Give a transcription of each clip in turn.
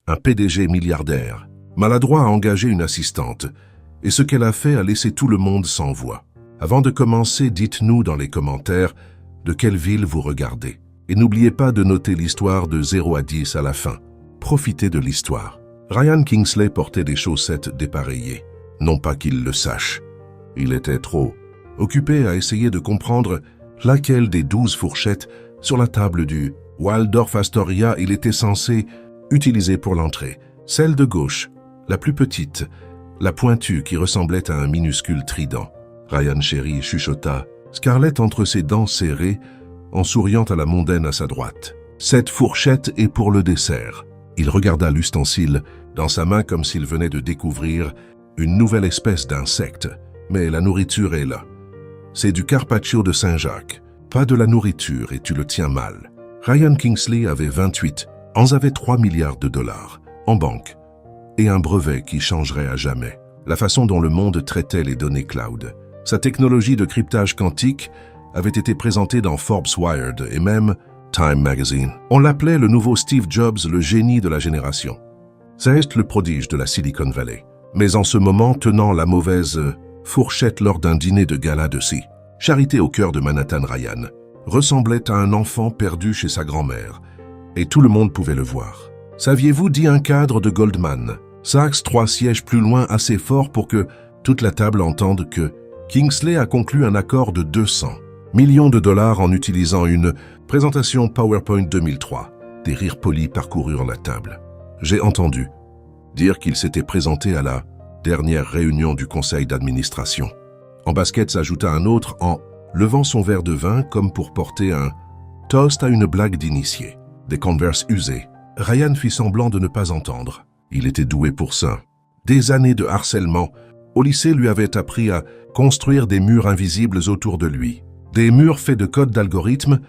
un PDG milliardaire, maladroit a engagé une assistante, et ce qu'elle a fait a laissé tout le monde sans voix. Avant de commencer, dites-nous dans les commentaires de quelle ville vous regardez. Et n'oubliez pas de noter l'histoire de 0 à 10 à la fin. Profitez de l'histoire. Ryan Kingsley portait des chaussettes dépareillées. Non pas qu'il le sache. Il était trop occupé à essayer de comprendre laquelle des 12 fourchettes sur la table du Waldorf Astoria il était censé utiliser pour l'entrée. Celle de gauche, la plus petite, la pointue qui ressemblait à un minuscule trident. Ryan chéri chuchota, Scarlett entre ses dents serrées, en souriant à la mondaine à sa droite. Cette fourchette est pour le dessert. Il regarda l'ustensile dans sa main comme s'il venait de découvrir une nouvelle espèce d'insecte. Mais la nourriture est là. C'est du carpaccio de Saint-Jacques. Pas de la nourriture et tu le tiens mal. Ryan Kingsley avait 28 ans, avait 3 milliards de dollars en banque et un brevet qui changerait à jamais la façon dont le monde traitait les données cloud. Sa technologie de cryptage quantique avait été présentée dans Forbes Wired et même Time Magazine. On l'appelait le nouveau Steve Jobs, le génie de la génération. C'est le prodige de la Silicon Valley. Mais en ce moment, tenant la mauvaise fourchette lors d'un dîner de gala de charité au cœur de Manhattan, Ryan ressemblait à un enfant perdu chez sa grand-mère. Et tout le monde pouvait le voir. Saviez-vous, dit un cadre de Goldman Sachs, 3 sièges plus loin, assez fort pour que toute la table entende que Kingsley a conclu un accord de 200 millions de dollars en utilisant une présentation PowerPoint 2003. Des rires polis parcoururent la table. J'ai entendu dire qu'il s'était présenté à la dernière réunion du conseil d'administration. En basket s'ajouta un autre en levant son verre de vin comme pour porter un toast à une blague d'initié. Des Converse usés. Ryan fit semblant de ne pas entendre. Il était doué pour ça. Des années de harcèlement au lycée lui avaient appris à construire des murs invisibles autour de lui. Des murs faits de codes d'algorithmes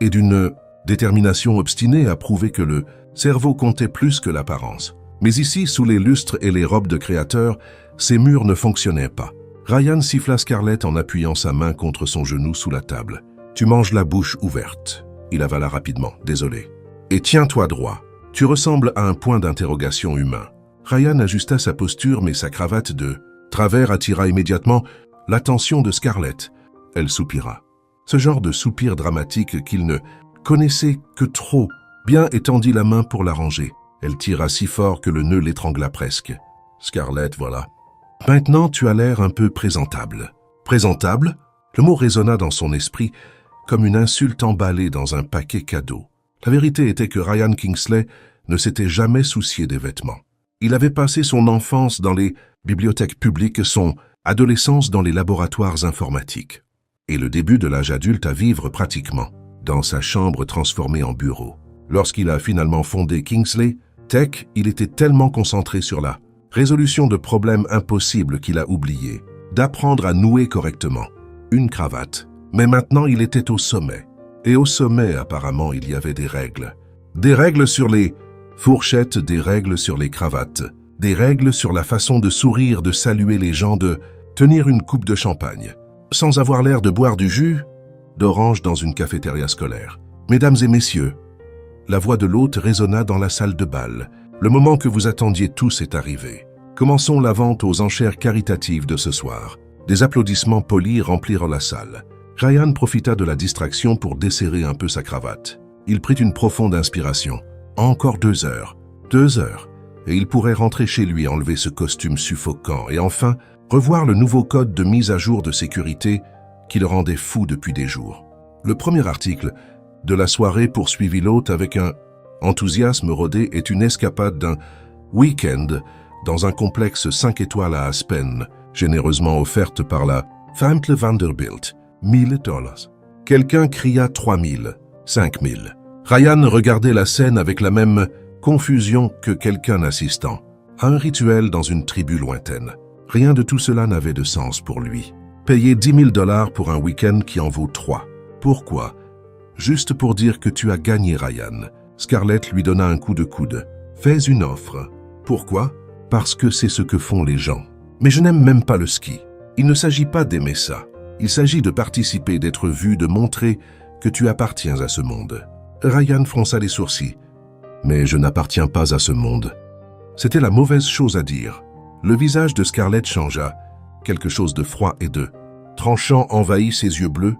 et d'une détermination obstinée à prouver que le cerveau comptait plus que l'apparence. Mais ici, sous les lustres et les robes de créateurs, ces murs ne fonctionnaient pas. Ryan siffla Scarlett en appuyant sa main contre son genou sous la table. « Tu manges la bouche ouverte. » Il avala rapidement, désolé. « Et tiens-toi droit. Tu ressembles à un point d'interrogation humain. » Ryan ajusta sa posture, mais sa cravate de travers attira immédiatement l'attention de Scarlett. Elle soupira. Ce genre de soupir dramatique qu'il ne connaissait que trop bien et tendit la main pour l'arranger. Elle tira si fort que le nœud l'étrangla presque. « Scarlett, voilà. Maintenant, tu as l'air un peu présentable. » « Présentable ?» Le mot résonna dans son esprit comme une insulte emballée dans un paquet cadeau. La vérité était que Ryan Kingsley ne s'était jamais soucié des vêtements. Il avait passé son enfance dans les bibliothèques publiques, son adolescence dans les laboratoires informatiques, et le début de l'âge adulte à vivre pratiquement dans sa chambre transformée en bureau. Lorsqu'il a finalement fondé Kingsley Tech, il était tellement concentré sur la résolution de problèmes impossibles qu'il a oublié d'apprendre à nouer correctement une cravate. Mais maintenant, il était au sommet. Et au sommet, apparemment, il y avait des règles. Des règles sur les fourchettes, des règles sur les cravates, des règles sur la façon de sourire, de saluer les gens, de tenir une coupe de champagne, sans avoir l'air de boire du jus d'orange dans une cafétéria scolaire. Mesdames et messieurs, la voix de l'hôte résonna dans la salle de bal. Le moment que vous attendiez tous est arrivé. Commençons la vente aux enchères caritatives de ce soir. Des applaudissements polis remplirent la salle. Ryan profita de la distraction pour desserrer un peu sa cravate. Il prit une profonde inspiration. Encore 2 heures. 2 heures. Et il pourrait rentrer chez lui, enlever ce costume suffocant et enfin revoir le nouveau code de mise à jour de sécurité qui le rendait fou depuis des jours. Le premier article de la soirée poursuivit l'hôte avec un enthousiasme rodé est une escapade d'un week-end dans un complexe 5 étoiles à Aspen, généreusement offerte par la Famille Vanderbilt. $1,000. Quelqu'un cria 3000, 5000. Ryan regardait la scène avec la même confusion que quelqu'un assistant à un rituel dans une tribu lointaine. Rien de tout cela n'avait de sens pour lui. Payer $10,000 pour un week-end qui en vaut 3. Pourquoi? Juste pour dire que tu as gagné, Ryan. Scarlett lui donna un coup de coude. Fais une offre. Pourquoi? Parce que c'est ce que font les gens. Mais je n'aime même pas le ski. Il ne s'agit pas d'aimer ça. Il s'agit de participer, d'être vu, de montrer que tu appartiens à ce monde. Ryan fronça les sourcils. Mais je n'appartiens pas à ce monde. C'était la mauvaise chose à dire. Le visage de Scarlett changea. Quelque chose de froid et de tranchant envahit ses yeux bleus,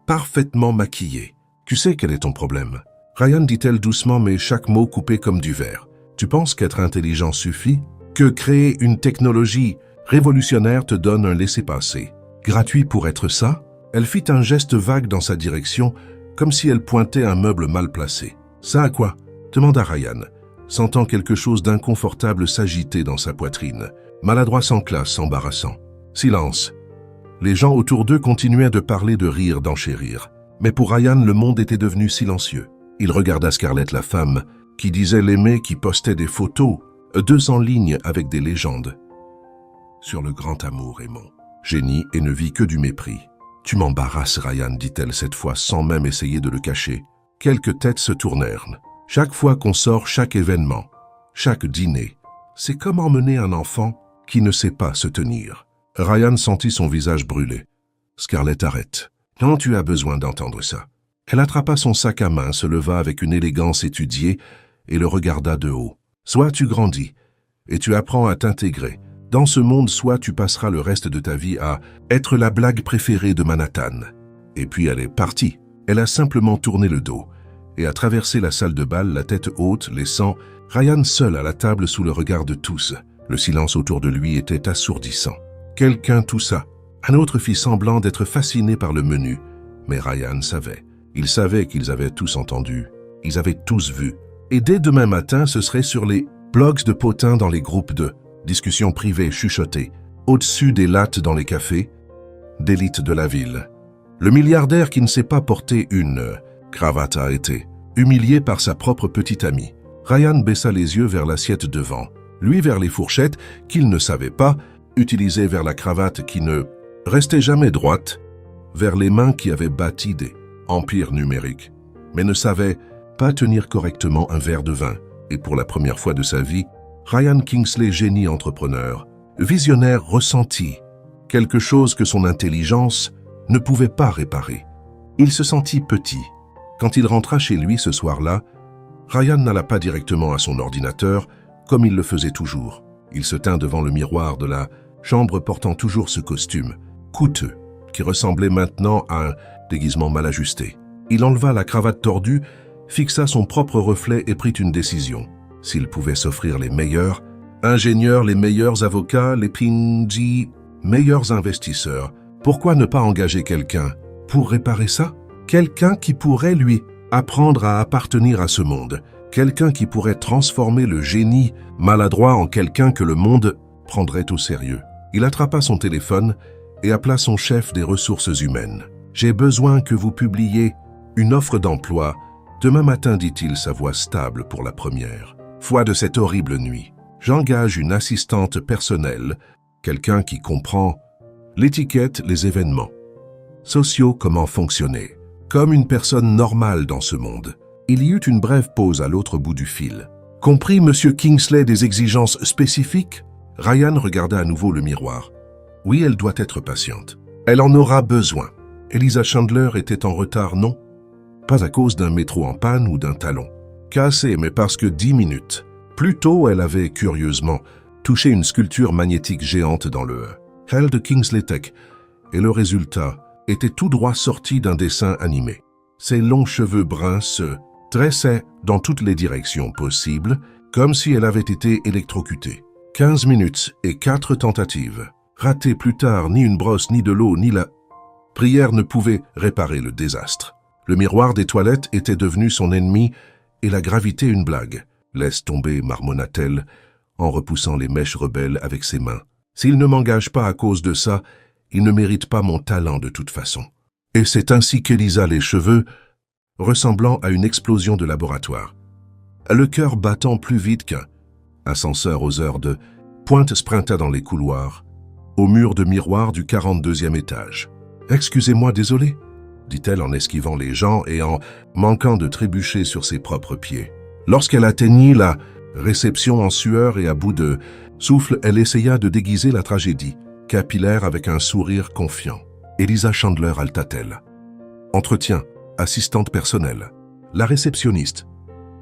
parfaitement maquillés. « Tu sais quel est ton problème ?» Ryan dit-elle doucement, mais chaque mot coupé comme du verre. « Tu penses qu'être intelligent suffit? Que créer une technologie révolutionnaire te donne un laissez-passer? Gratuit pour être ça ?» Elle fit un geste vague dans sa direction, comme si elle pointait un meuble mal placé. « Ça à quoi ?» demanda Ryan, sentant quelque chose d'inconfortable s'agiter dans sa poitrine. Maladroit sans classe, embarrassant. Silence. Les gens autour d'eux continuaient de parler, de rire, d'enchérir. Mais pour Ryan, le monde était devenu silencieux. Il regarda Scarlett, la femme, qui disait l'aimer, qui postait des photos, 200 lignes avec des légendes. Sur le grand amour, aimant. Génie et ne vit que du mépris. « Tu m'embarrasses, Ryan, dit-elle cette fois sans même essayer de le cacher. Quelques têtes se tournèrent. Chaque fois qu'on sort, chaque événement, chaque dîner, c'est comme emmener un enfant qui ne sait pas se tenir. Ryan sentit son visage brûler. Scarlett, arrête. Non, tu as besoin d'entendre ça. Elle attrapa son sac à main, se leva avec une élégance étudiée et le regarda de haut. Soit tu grandis et tu apprends à t'intégrer. Dans ce monde, soit tu passeras le reste de ta vie à être la blague préférée de Manhattan. Et puis elle est partie. Elle a simplement tourné le dos et a traversé la salle de bal, la tête haute, laissant Ryan seul à la table sous le regard de tous. Le silence autour de lui était assourdissant. Quelqu'un toussa. Un autre fit semblant d'être fasciné par le menu. Mais Ryan savait. Il savait qu'ils avaient tous entendu. Ils avaient tous vu. Et dès demain matin, ce serait sur les blogs de potins dans les groupes de discussions privées chuchotées, au-dessus des lattes dans les cafés, d'élite de la ville. Le milliardaire qui ne sait pas porter une cravate a été humilié par sa propre petite amie. Ryan baissa les yeux vers l'assiette devant, lui vers les fourchettes qu'il ne savait pas utiliser, vers la cravate qui ne restait jamais droite, vers les mains qui avaient bâti des empires numériques, mais ne savaient pas tenir correctement un verre de vin. Et pour la première fois de sa vie, Ryan Kingsley, génie entrepreneur, visionnaire, ressentit quelque chose que son intelligence ne pouvait pas réparer. Il se sentit petit. Quand il rentra chez lui ce soir-là, Ryan n'alla pas directement à son ordinateur comme il le faisait toujours. Il se tint devant le miroir de la chambre portant toujours ce costume, coûteux, qui ressemblait maintenant à un déguisement mal ajusté. Il enleva la cravate tordue, fixa son propre reflet et prit une décision. S'il pouvait s'offrir les meilleurs ingénieurs, les meilleurs avocats, les PNG, meilleurs investisseurs, pourquoi ne pas engager quelqu'un pour réparer ça? Quelqu'un qui pourrait lui apprendre à appartenir à ce monde, quelqu'un qui pourrait transformer le génie maladroit en quelqu'un que le monde prendrait au sérieux. Il attrapa son téléphone et appela son chef des ressources humaines. « J'ai besoin que vous publiez une offre d'emploi. Demain matin, dit-il, sa voix stable pour la première fois de cette horrible nuit. J'engage une assistante personnelle, quelqu'un qui comprend l'étiquette, les événements sociaux, comment fonctionner, comme une personne normale dans ce monde. » Il y eut une brève pause à l'autre bout du fil. « Compris, Monsieur Kingsley, des exigences spécifiques ?» Ryan regarda à nouveau le miroir. « Oui, elle doit être patiente. Elle en aura besoin. » Elisa Chandler était en retard, non? Pas à cause d'un métro en panne ou d'un talon cassé, mais parce que 10 minutes plus tôt, elle avait curieusement touché une sculpture magnétique géante dans le hall de Kingsley Tech, et le résultat était tout droit sorti d'un dessin animé. Ses longs cheveux bruns se dressaient dans toutes les directions possibles, comme si elle avait été électrocutée. 15 minutes et 4 tentatives. Ratées plus tard, ni une brosse, ni de l'eau, ni la prière ne pouvaient réparer le désastre. Le miroir des toilettes était devenu son ennemi et la gravité une blague. « Laisse tomber, marmonna-t-elle, en repoussant les mèches rebelles avec ses mains. S'il ne m'engage pas à cause de ça, il ne mérite pas mon talent de toute façon. » Et c'est ainsi qu'Elisa, les cheveux ressemblant à une explosion de laboratoire, le cœur battant plus vite qu'un ascenseur aux heures de pointe, sprinta dans les couloirs, au mur de miroir du 42e étage. « Excusez-moi, désolé, » dit-elle en esquivant les gens et en manquant de trébucher sur ses propres pieds. Lorsqu'elle atteignit la réception en sueur et à bout de souffle, elle essaya de déguiser la tragédie, capillaire avec un sourire confiant. Elisa Chandler halta-t-elle. Entretien, assistante personnelle. La réceptionniste.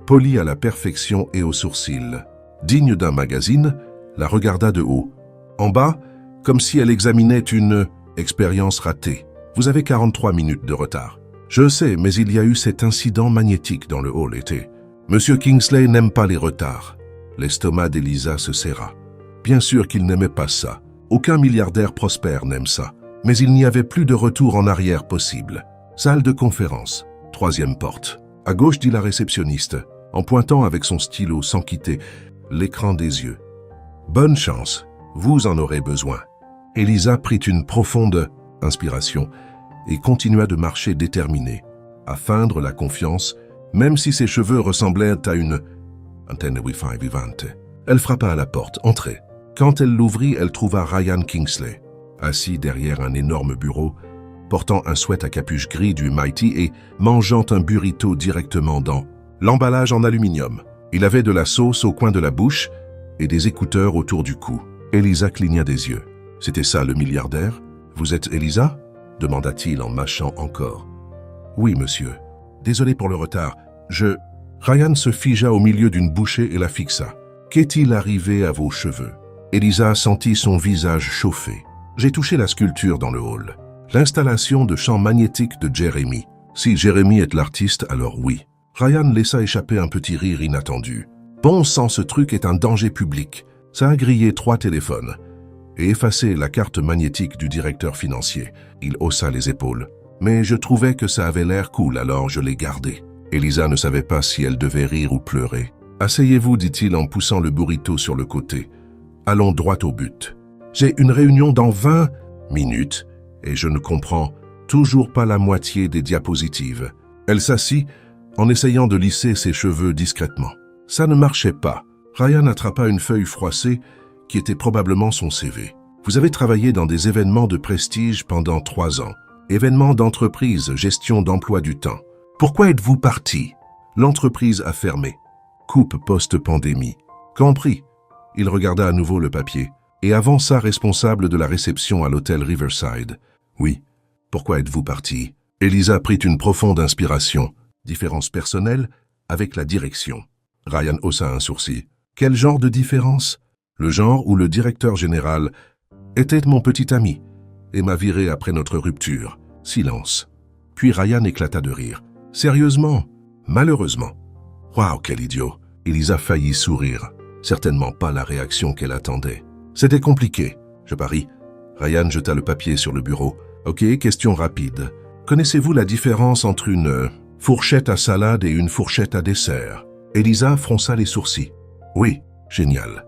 polie à la perfection et aux sourcils. Digne d'un magazine, la regarda de haut. En bas, comme si elle examinait une expérience ratée. Vous avez 43 minutes de retard. Je sais, mais il y a eu cet incident magnétique dans le hall été. Monsieur Kingsley n'aime pas les retards. L'estomac d'Elisa se serra. Bien sûr qu'il n'aimait pas ça. Aucun milliardaire prospère n'aime ça. Mais il n'y avait plus de retour en arrière possible. Salle de conférence. 3e porte. À gauche, dit la réceptionniste, en pointant avec son stylo sans quitter l'écran des yeux. Bonne chance, vous en aurez besoin. Elisa prit une profonde inspiration et continua de marcher déterminée, à feindre la confiance, même si ses cheveux ressemblaient à une antenne Wi-Fi vivante. Elle frappa à la porte, entrez. Quand elle l'ouvrit, elle trouva Ryan Kingsley, assis derrière un énorme bureau, portant un sweat à capuche gris du Mighty et mangeant un burrito directement dans l'emballage en aluminium. Il avait de la sauce au coin de la bouche et des écouteurs autour du cou. Elisa cligna des yeux. C'était ça le milliardaire? Vous êtes Elisa? Demanda-t-il en mâchant encore. Oui, monsieur. Désolé pour le retard. Ryan se figea au milieu d'une bouchée et la fixa. Qu'est-il arrivé à vos cheveux? Elisa sentit son visage chauffer. J'ai touché la sculpture dans le hall. L'installation de champs magnétiques de Jeremy. Si Jeremy est l'artiste, alors oui. Ryan laissa échapper un petit rire inattendu. Bon sang, ce truc est un danger public. Ça a grillé 3 téléphones et effacé la carte magnétique du directeur financier. Il haussa les épaules. Mais je trouvais que ça avait l'air cool, alors je l'ai gardé. Elisa ne savait pas si elle devait rire ou pleurer. Asseyez-vous, dit-il en poussant le burrito sur le côté. Allons droit au but. J'ai une réunion dans 20 minutes et je ne comprends toujours pas la moitié des diapositives. Elle s'assit en essayant de lisser ses cheveux discrètement. Ça ne marchait pas. Ryan attrapa une feuille froissée qui était probablement son CV. Vous avez travaillé dans des événements de prestige pendant 3 ans. Événements d'entreprise, gestion d'emploi du temps. Pourquoi êtes-vous parti? L'entreprise a fermé. Coupe post-pandémie. Compris. Il regarda à nouveau le papier et avança responsable de la réception à l'hôtel Riverside. Oui. Pourquoi êtes-vous parti? Elisa prit une profonde inspiration. Différence personnelle avec la direction. Ryan haussa un sourcil. Quel genre de différence? Le genre où le directeur général était mon petit ami et m'a viré après notre rupture. Silence. Puis Ryan éclata de rire. Sérieusement? Malheureusement. Waouh, quel idiot. Elisa faillit sourire. Certainement pas la réaction qu'elle attendait. C'était compliqué, je parie. Ryan jeta le papier sur le bureau. Ok, question rapide. Connaissez-vous la différence entre une fourchette à salade et une fourchette à dessert? Elisa fronça les sourcils. Oui, génial.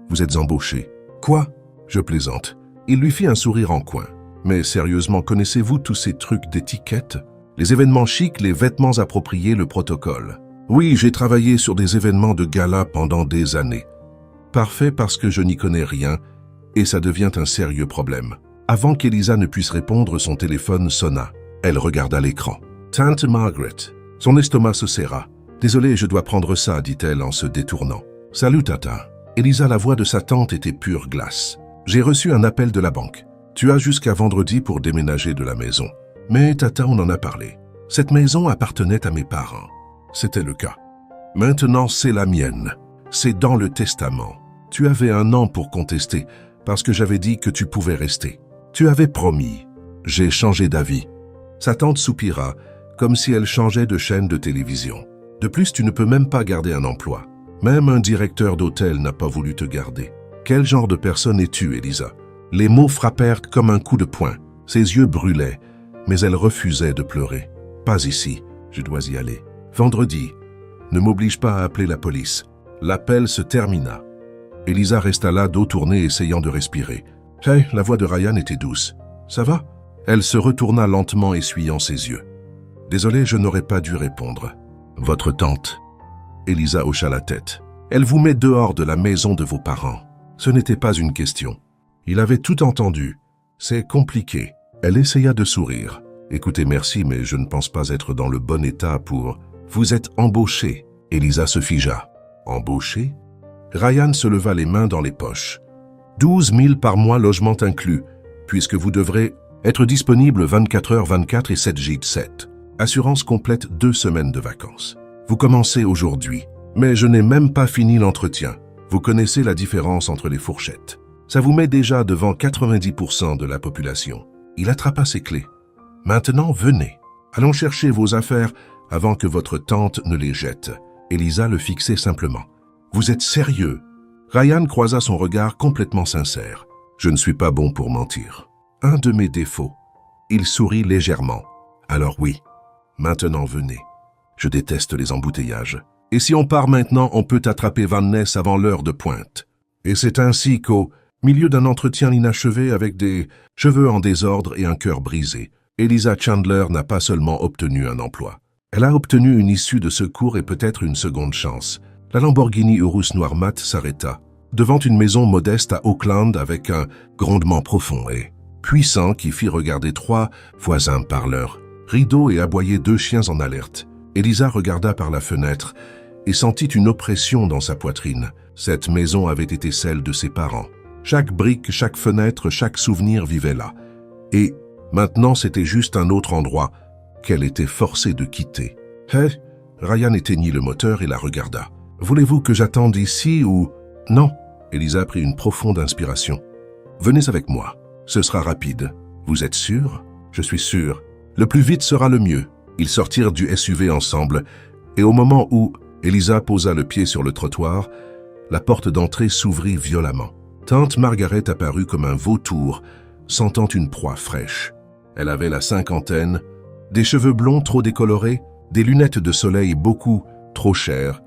Vous êtes embauché. Quoi? Je plaisante. Il lui fit un sourire en coin. Mais sérieusement, connaissez-vous tous ces trucs d'étiquette? Les événements chics, les vêtements appropriés, le protocole. Oui, j'ai travaillé sur des événements de gala pendant des années. Parfait parce que je n'y connais rien et ça devient un sérieux problème. Avant qu'Elisa ne puisse répondre, son téléphone sonna. Elle regarda l'écran. Tante Margaret. Son estomac se serra. Désolée, je dois prendre ça, dit-elle en se détournant. Salut, Tata. Elisa, la voix de sa tante était pure glace. J'ai reçu un appel de la banque. Tu as jusqu'à vendredi pour déménager de la maison. Mais Tata, on en a parlé. Cette maison appartenait à mes parents. C'était le cas. Maintenant, c'est la mienne. C'est dans le testament. Tu avais 1 an pour contester parce que j'avais dit que tu pouvais rester. Tu avais promis. J'ai changé d'avis. Sa tante soupira, comme si elle changeait de chaîne de télévision. De plus, tu ne peux même pas garder un emploi. Même un directeur d'hôtel n'a pas voulu te garder. Quel genre de personne es-tu, Elisa? Les mots frappèrent comme un coup de poing. Ses yeux brûlaient, mais elle refusait de pleurer. Pas ici, je dois y aller. Vendredi, ne m'oblige pas à appeler la police. L'appel se termina. Elisa resta là, dos tourné, essayant de respirer. Hey, la voix de Ryan était douce. Ça va? Elle se retourna lentement, essuyant ses yeux. Désolé, je n'aurais pas dû répondre. Votre tante. Elisa hocha la tête. Elle vous met dehors de la maison de vos parents. Ce n'était pas une question. Il avait tout entendu. C'est compliqué. Elle essaya de sourire. Écoutez, merci, mais je ne pense pas être dans le bon état pour... Vous êtes embauché. Elisa se figea. Embauché? Ryan se leva les mains dans les poches. 12 000 par mois, logement inclus, puisque vous devrez être disponible 24h/24 et 7 jours 7. Assurance complète 2 semaines de vacances. Vous commencez aujourd'hui, mais je n'ai même pas fini l'entretien. Vous connaissez la différence entre les fourchettes. Ça vous met déjà devant 90% de la population. Il attrapa ses clés. Maintenant, venez. Allons chercher vos affaires avant que votre tante ne les jette. Elisa le fixait simplement. Vous êtes sérieux? Ryan croisa son regard complètement sincère. Je ne suis pas bon pour mentir. Un de mes défauts. Il sourit légèrement. Alors oui, maintenant venez. Je déteste les embouteillages. Et si on part maintenant, on peut attraper Van Ness avant l'heure de pointe. Et c'est ainsi qu'au milieu d'un entretien inachevé avec des cheveux en désordre et un cœur brisé, Elisa Chandler n'a pas seulement obtenu un emploi. Elle a obtenu une issue de secours et peut-être une seconde chance. La Lamborghini Urus Noir Mat s'arrêta devant une maison modeste à Oakland avec un grondement profond et puissant qui fit regarder 3 voisins par l'heure. Rideaux et aboyer 2 chiens en alerte. Elisa regarda par la fenêtre et sentit une oppression dans sa poitrine. Cette maison avait été celle de ses parents. Chaque brique, chaque fenêtre, chaque souvenir vivait là. Et maintenant, c'était juste un autre endroit qu'elle était forcée de quitter. « Hé » Ryan éteignit le moteur et la regarda. « Voulez-vous que j'attende ici ou… » « Non. » Elisa prit une profonde inspiration. « Venez avec moi. Ce sera rapide. Vous êtes sûr ?»« Je suis sûr. Le plus vite sera le mieux. » Ils sortirent du SUV ensemble, et au moment où Elisa posa le pied sur le trottoir, la porte d'entrée s'ouvrit violemment. Tante Margaret apparut comme un vautour, sentant une proie fraîche. Elle avait la cinquantaine, des cheveux blonds trop décolorés, des lunettes de soleil beaucoup trop chères,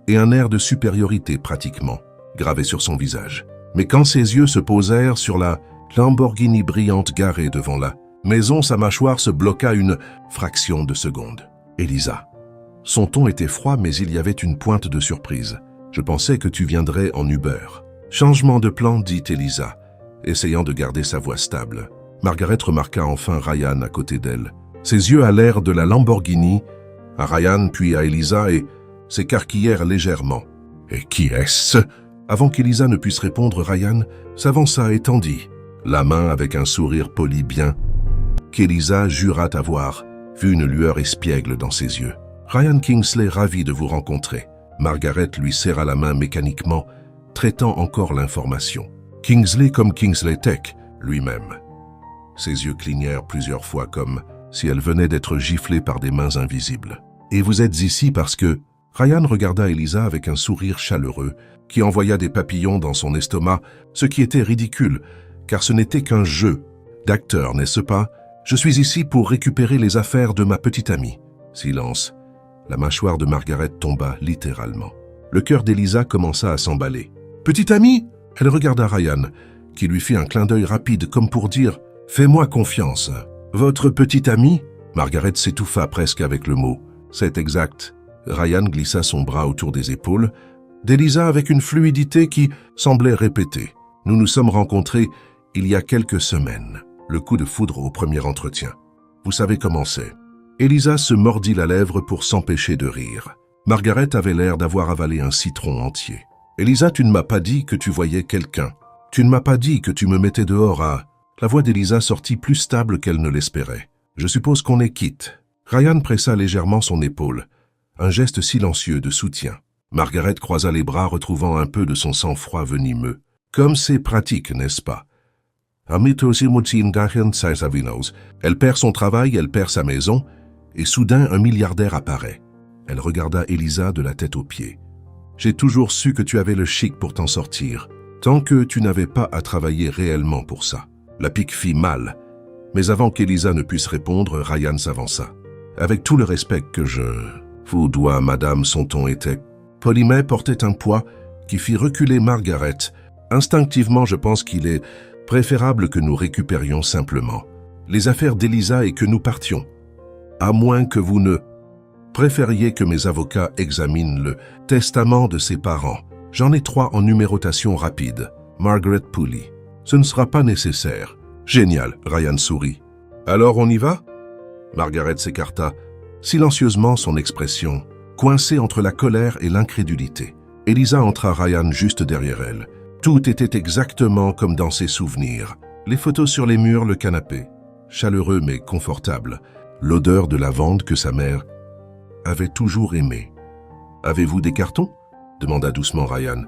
et un air de supériorité pratiquement gravé sur son visage. Mais quand ses yeux se posèrent sur la Lamborghini brillante garée devant la maison, sa mâchoire se bloqua une fraction de seconde. « Elisa. » Son ton était froid, mais il y avait une pointe de surprise. « Je pensais que tu viendrais en Uber. »« Changement de plan, dit Elisa, essayant de garder sa voix stable. Margaret remarqua enfin Ryan à côté d'elle. Ses yeux allèrent de la Lamborghini à Ryan puis à Elisa et s'écarquillèrent légèrement. « Et qui est-ce » Avant qu'Elisa ne puisse répondre, Ryan s'avança et tendit la main avec un sourire poli bien qu'Elisa jura avoir vu une lueur espiègle dans ses yeux. « Ryan Kingsley, ravi de vous rencontrer. » Margaret lui serra la main mécaniquement, traitant encore l'information. Kingsley comme Kingsley Tech, lui-même. Ses yeux clignèrent plusieurs fois comme si elle venait d'être giflée par des mains invisibles. « Et vous êtes ici parce que… » Ryan regarda Elisa avec un sourire chaleureux qui envoya des papillons dans son estomac, ce qui était ridicule, car ce n'était qu'un jeu d'acteur, n'est-ce pas? Je suis ici pour récupérer les affaires de ma petite amie. Silence. La mâchoire de Margaret tomba littéralement. Le cœur d'Elisa commença à s'emballer. « Petite amie ?» Elle regarda Ryan, qui lui fit un clin d'œil rapide comme pour dire « Fais-moi confiance. »« Votre petite amie ?» Margaret s'étouffa presque avec le mot. « C'est exact. » Ryan glissa son bras autour des épaules d'Elisa avec une fluidité qui semblait répéter. « Nous nous sommes rencontrés il y a quelques semaines. » Le coup de foudre au premier entretien. Vous savez comment c'est. Elisa se mordit la lèvre pour s'empêcher de rire. Margaret avait l'air d'avoir avalé un citron entier. « Elisa, tu ne m'as pas dit que tu voyais quelqu'un. Tu ne m'as pas dit que tu me mettais dehors à… » La voix d'Elisa sortit plus stable qu'elle ne l'espérait. « Je suppose qu'on est quitte. » Ryan pressa légèrement son épaule. Un geste silencieux de soutien. Margaret croisa les bras, retrouvant un peu de son sang-froid venimeux. « Comme c'est pratique, n'est-ce pas ?» Elle perd son travail, elle perd sa maison, et soudain un milliardaire apparaît. Elle regarda Elisa de la tête aux pieds. « J'ai toujours su que tu avais le chic pour t'en sortir, tant que tu n'avais pas à travailler réellement pour ça. » La pique fit mal, mais avant qu'Elisa ne puisse répondre, Ryan s'avança. « Avec tout le respect que je vous dois, madame, son ton était… » Polymet portait un poids qui fit reculer Margaret. Instinctivement, je pense qu'il est préférable que nous récupérions simplement les affaires d'Elisa et que nous partions. À moins que vous ne préfériez que mes avocats examinent le testament de ses parents. J'en ai 3 en numérotation rapide. Margaret Pooley. Ce ne sera pas nécessaire. Génial, Ryan sourit. Alors on y va? Margaret s'écarta, silencieusement son expression, coincée entre la colère et l'incrédulité. Elisa entra Ryan juste derrière elle. Tout était exactement comme dans ses souvenirs. Les photos sur les murs, le canapé. Chaleureux mais confortable. L'odeur de lavande que sa mère avait toujours aimée. Avez-vous des cartons? Demanda doucement Ryan.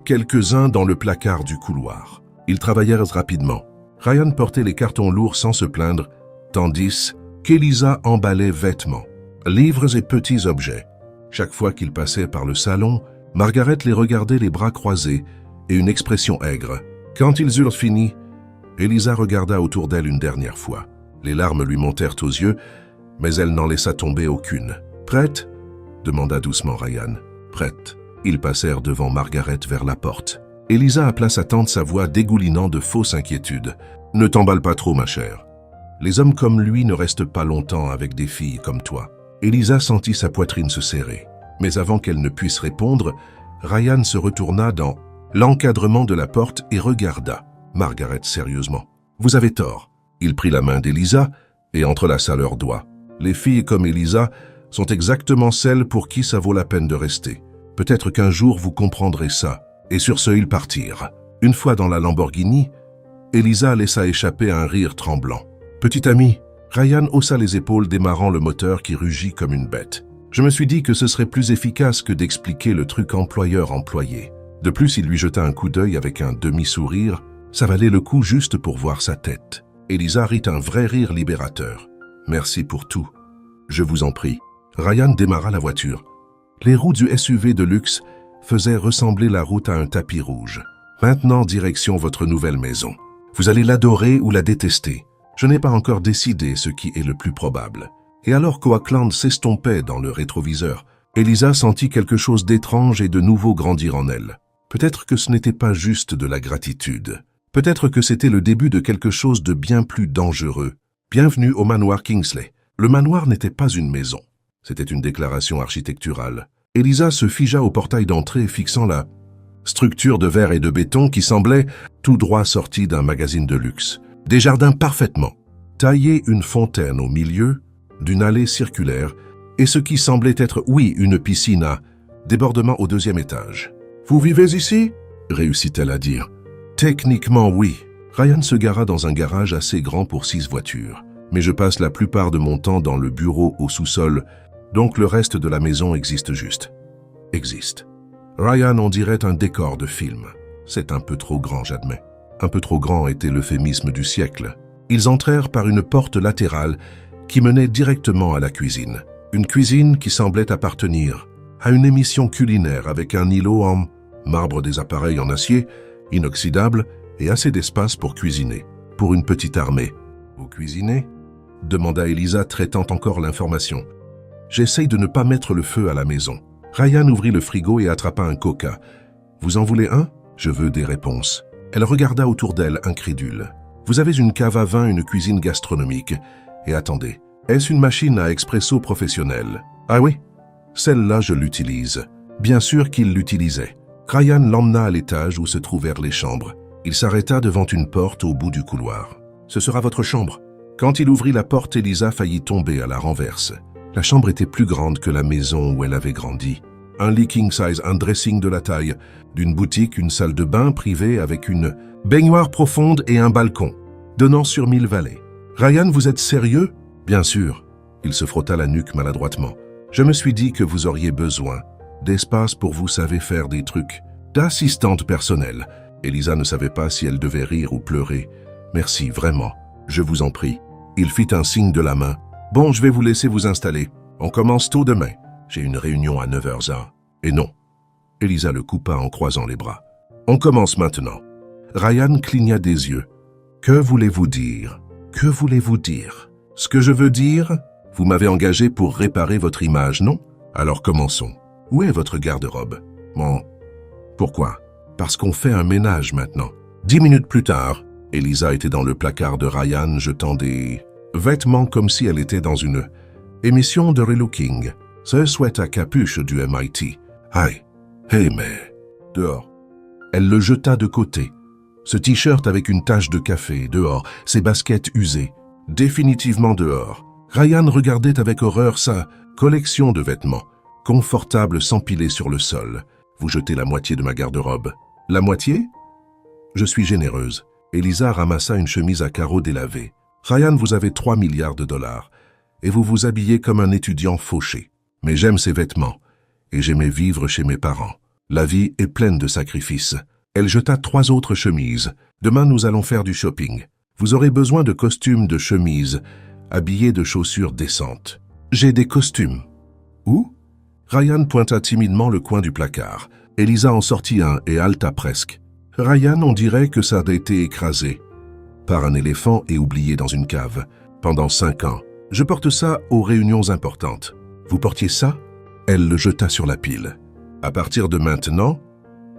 Quelques-uns dans le placard du couloir. Ils travaillèrent rapidement. Ryan portait les cartons lourds sans se plaindre, tandis qu'Elisa emballait vêtements, livres et petits objets. Chaque fois qu'ils passaient par le salon, Margaret les regardait les bras croisés et une expression aigre. Quand ils eurent fini, Elisa regarda autour d'elle une dernière fois. Les larmes lui montèrent aux yeux, mais elle n'en laissa tomber aucune. « Prête ?» demanda doucement Ryan. « Prête. » Ils passèrent devant Margaret vers la porte. Elisa appela sa tante, sa voix dégoulinant de fausse inquiétude. « Ne t'emballe pas trop, ma chère. Les hommes comme lui ne restent pas longtemps avec des filles comme toi. » Elisa sentit sa poitrine se serrer. Mais avant qu'elle ne puisse répondre, Ryan se retourna dans l'encadrement de la porte et regarda Margaret sérieusement. « Vous avez tort. » Il prit la main d'Elisa et entrelaça leurs doigts. « Les filles comme Elisa sont exactement celles pour qui ça vaut la peine de rester. Peut-être qu'un jour vous comprendrez ça. » Et sur ce, ils partirent. Une fois dans la Lamborghini, Elisa laissa échapper un rire tremblant. « Petit ami !» Ryan haussa les épaules, démarrant le moteur qui rugit comme une bête. Je me suis dit que ce serait plus efficace que d'expliquer le truc employeur-employé. De plus, il lui jeta un coup d'œil avec un demi-sourire. Ça valait le coup juste pour voir sa tête. Elisa rit un vrai rire libérateur. « Merci pour tout. Je vous en prie. » Ryan démarra la voiture. Les roues du SUV de luxe faisaient ressembler la route à un tapis rouge. « Maintenant, direction votre nouvelle maison. Vous allez l'adorer ou la détester. Je n'ai pas encore décidé ce qui est le plus probable. » Et alors qu'Oakland s'estompait dans le rétroviseur, Elisa sentit quelque chose d'étrange et de nouveau grandir en elle. Peut-être que ce n'était pas juste de la gratitude. Peut-être que c'était le début de quelque chose de bien plus dangereux. Bienvenue au manoir Kingsley. Le manoir n'était pas une maison. C'était une déclaration architecturale. Elisa se figea au portail d'entrée, fixant la structure de verre et de béton qui semblait tout droit sortie d'un magazine de luxe. Des jardins parfaitement taillés, une fontaine au milieu, d'une allée circulaire, et ce qui semblait être, oui, une piscine à débordement au deuxième étage. « Vous vivez ici ?» réussit-elle à dire. « Techniquement, oui. » Ryan se gara dans un garage assez grand pour 6 voitures. « Mais je passe la plupart de mon temps dans le bureau au sous-sol, donc le reste de la maison existe juste. » Existe. Ryan, on dirait un décor de film. C'est un peu trop grand, j'admets. Un peu trop grand était l'euphémisme du siècle. Ils entrèrent par une porte latérale qui menait directement à la cuisine. Une cuisine qui semblait appartenir à une émission culinaire avec un îlot en marbre, des appareils en acier, inoxydable et assez d'espace pour cuisiner. Pour une petite armée. « Vous cuisinez ?» demanda Elisa, traitant encore l'information. « J'essaye de ne pas mettre le feu à la maison. » Ryan ouvrit le frigo et attrapa un coca. « Vous en voulez un ?» « Je veux des réponses. » Elle regarda autour d'elle, incrédule. « Vous avez une cave à vin, une cuisine gastronomique. Et attendez, est-ce une machine à expresso professionnelle? » « Ah oui, celle-là je l'utilise. » Bien sûr qu'il l'utilisait. Ryan l'emmena à l'étage où se trouvèrent les chambres. Il s'arrêta devant une porte au bout du couloir. « Ce sera votre chambre. » Quand il ouvrit la porte, Elisa faillit tomber à la renverse. La chambre était plus grande que la maison où elle avait grandi. Un lit king size, un dressing de la taille d'une boutique, une salle de bain privée avec une baignoire profonde et un balcon, donnant sur 1000 vallées. « Ryan, vous êtes sérieux ?»« Bien sûr. » Il se frotta la nuque maladroitement. « Je me suis dit que vous auriez besoin d'espace pour vous savez faire des trucs. D'assistante personnelle. » Elisa ne savait pas si elle devait rire ou pleurer. « Merci, vraiment. Je vous en prie. » Il fit un signe de la main. « Bon, je vais vous laisser vous installer. On commence tôt demain. J'ai une réunion à 9h01. » Et non. Elisa le coupa en croisant les bras. « On commence maintenant. » Ryan cligna des yeux. « Que voulez-vous dire? Que voulez-vous dire? » « Ce que je veux dire, vous m'avez engagé pour réparer votre image, non? Alors commençons. Où est votre garde-robe? » « Bon. Pourquoi? » « Parce qu'on fait un ménage maintenant. » 10 minutes plus tard, Elisa était dans le placard de Ryan jetant des vêtements comme si elle était dans une émission de relooking. Ce sweat à capuche du MIT. Aïe. Hey, mais... Dehors. Elle le jeta de côté. Ce t-shirt avec une tache de café, dehors. Ses baskets usées. Définitivement dehors. Ryan regardait avec horreur sa collection de vêtements, confortables s'empiler sur le sol. Vous jetez la moitié de ma garde-robe. La moitié? Je suis généreuse. Elisa ramassa une chemise à carreaux délavée. Ryan, vous avez 3 milliards de dollars et vous vous habillez comme un étudiant fauché. Mais j'aime ces vêtements et j'aimais vivre chez mes parents. La vie est pleine de sacrifices. Elle jeta 3 autres chemises. Demain, nous allons faire du shopping. Vous aurez besoin de costumes, de chemises, habillés de chaussures décentes. J'ai des costumes. Où? Ryan pointa timidement le coin du placard. Elisa en sortit un et haleta presque. Ryan, on dirait que ça a été écrasé par un éléphant et oublié dans une cave. Pendant 5 ans. Je porte ça aux réunions importantes. Vous portiez ça? Elle le jeta sur la pile. À partir de maintenant,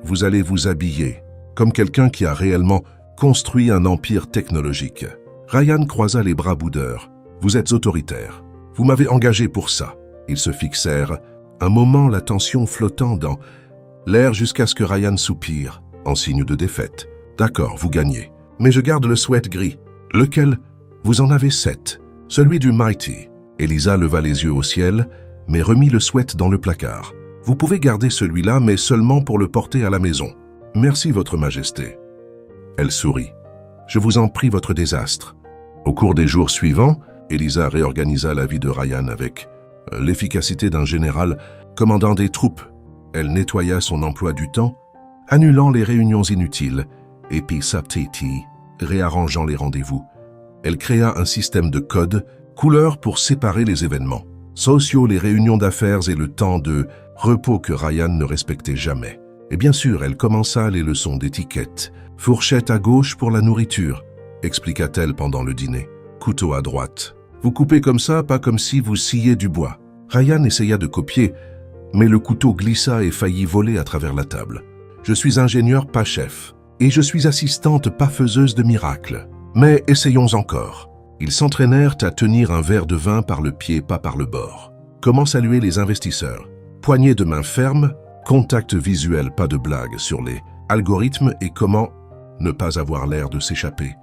vous allez vous habiller comme quelqu'un qui a réellement construit un empire technologique. Ryan croisa les bras boudeurs. Vous êtes autoritaire. Vous m'avez engagé pour ça. Ils se fixèrent, un moment la tension flottant dans l'air jusqu'à ce que Ryan soupire, en signe de défaite. D'accord, vous gagnez. Mais je garde le sweat gris. Lequel? Vous en avez 7. Celui du Mighty. Elisa leva les yeux au ciel, mais remit le sweat dans le placard. Vous pouvez garder celui-là, mais seulement pour le porter à la maison. Merci, Votre Majesté. Elle sourit. Je vous en prie, votre désastre. Au cours des jours suivants, Elisa réorganisa la vie de Ryan avec l'efficacité d'un général commandant des troupes. Elle nettoya son emploi du temps, annulant les réunions inutiles, et Pisaptiti, réarrangeant les rendez-vous. Elle créa un système de code, couleurs pour séparer les événements, sociaux, les réunions d'affaires et le temps de repos que Ryan ne respectait jamais. Et bien sûr, elle commença les leçons d'étiquette. Fourchette à gauche pour la nourriture, expliqua-t-elle pendant le dîner. Couteau à droite. Vous coupez comme ça, pas comme si vous sciez du bois. Ryan essaya de copier, mais le couteau glissa et faillit voler à travers la table. Je suis ingénieur, pas chef. Et je suis assistante, pas faiseuse de miracles. Mais essayons encore. Ils s'entraînèrent à tenir un verre de vin par le pied, pas par le bord. Comment saluer les investisseurs? Poignée de main ferme, contact visuel, pas de blague sur les algorithmes et comment ne pas avoir l'air de s'échapper.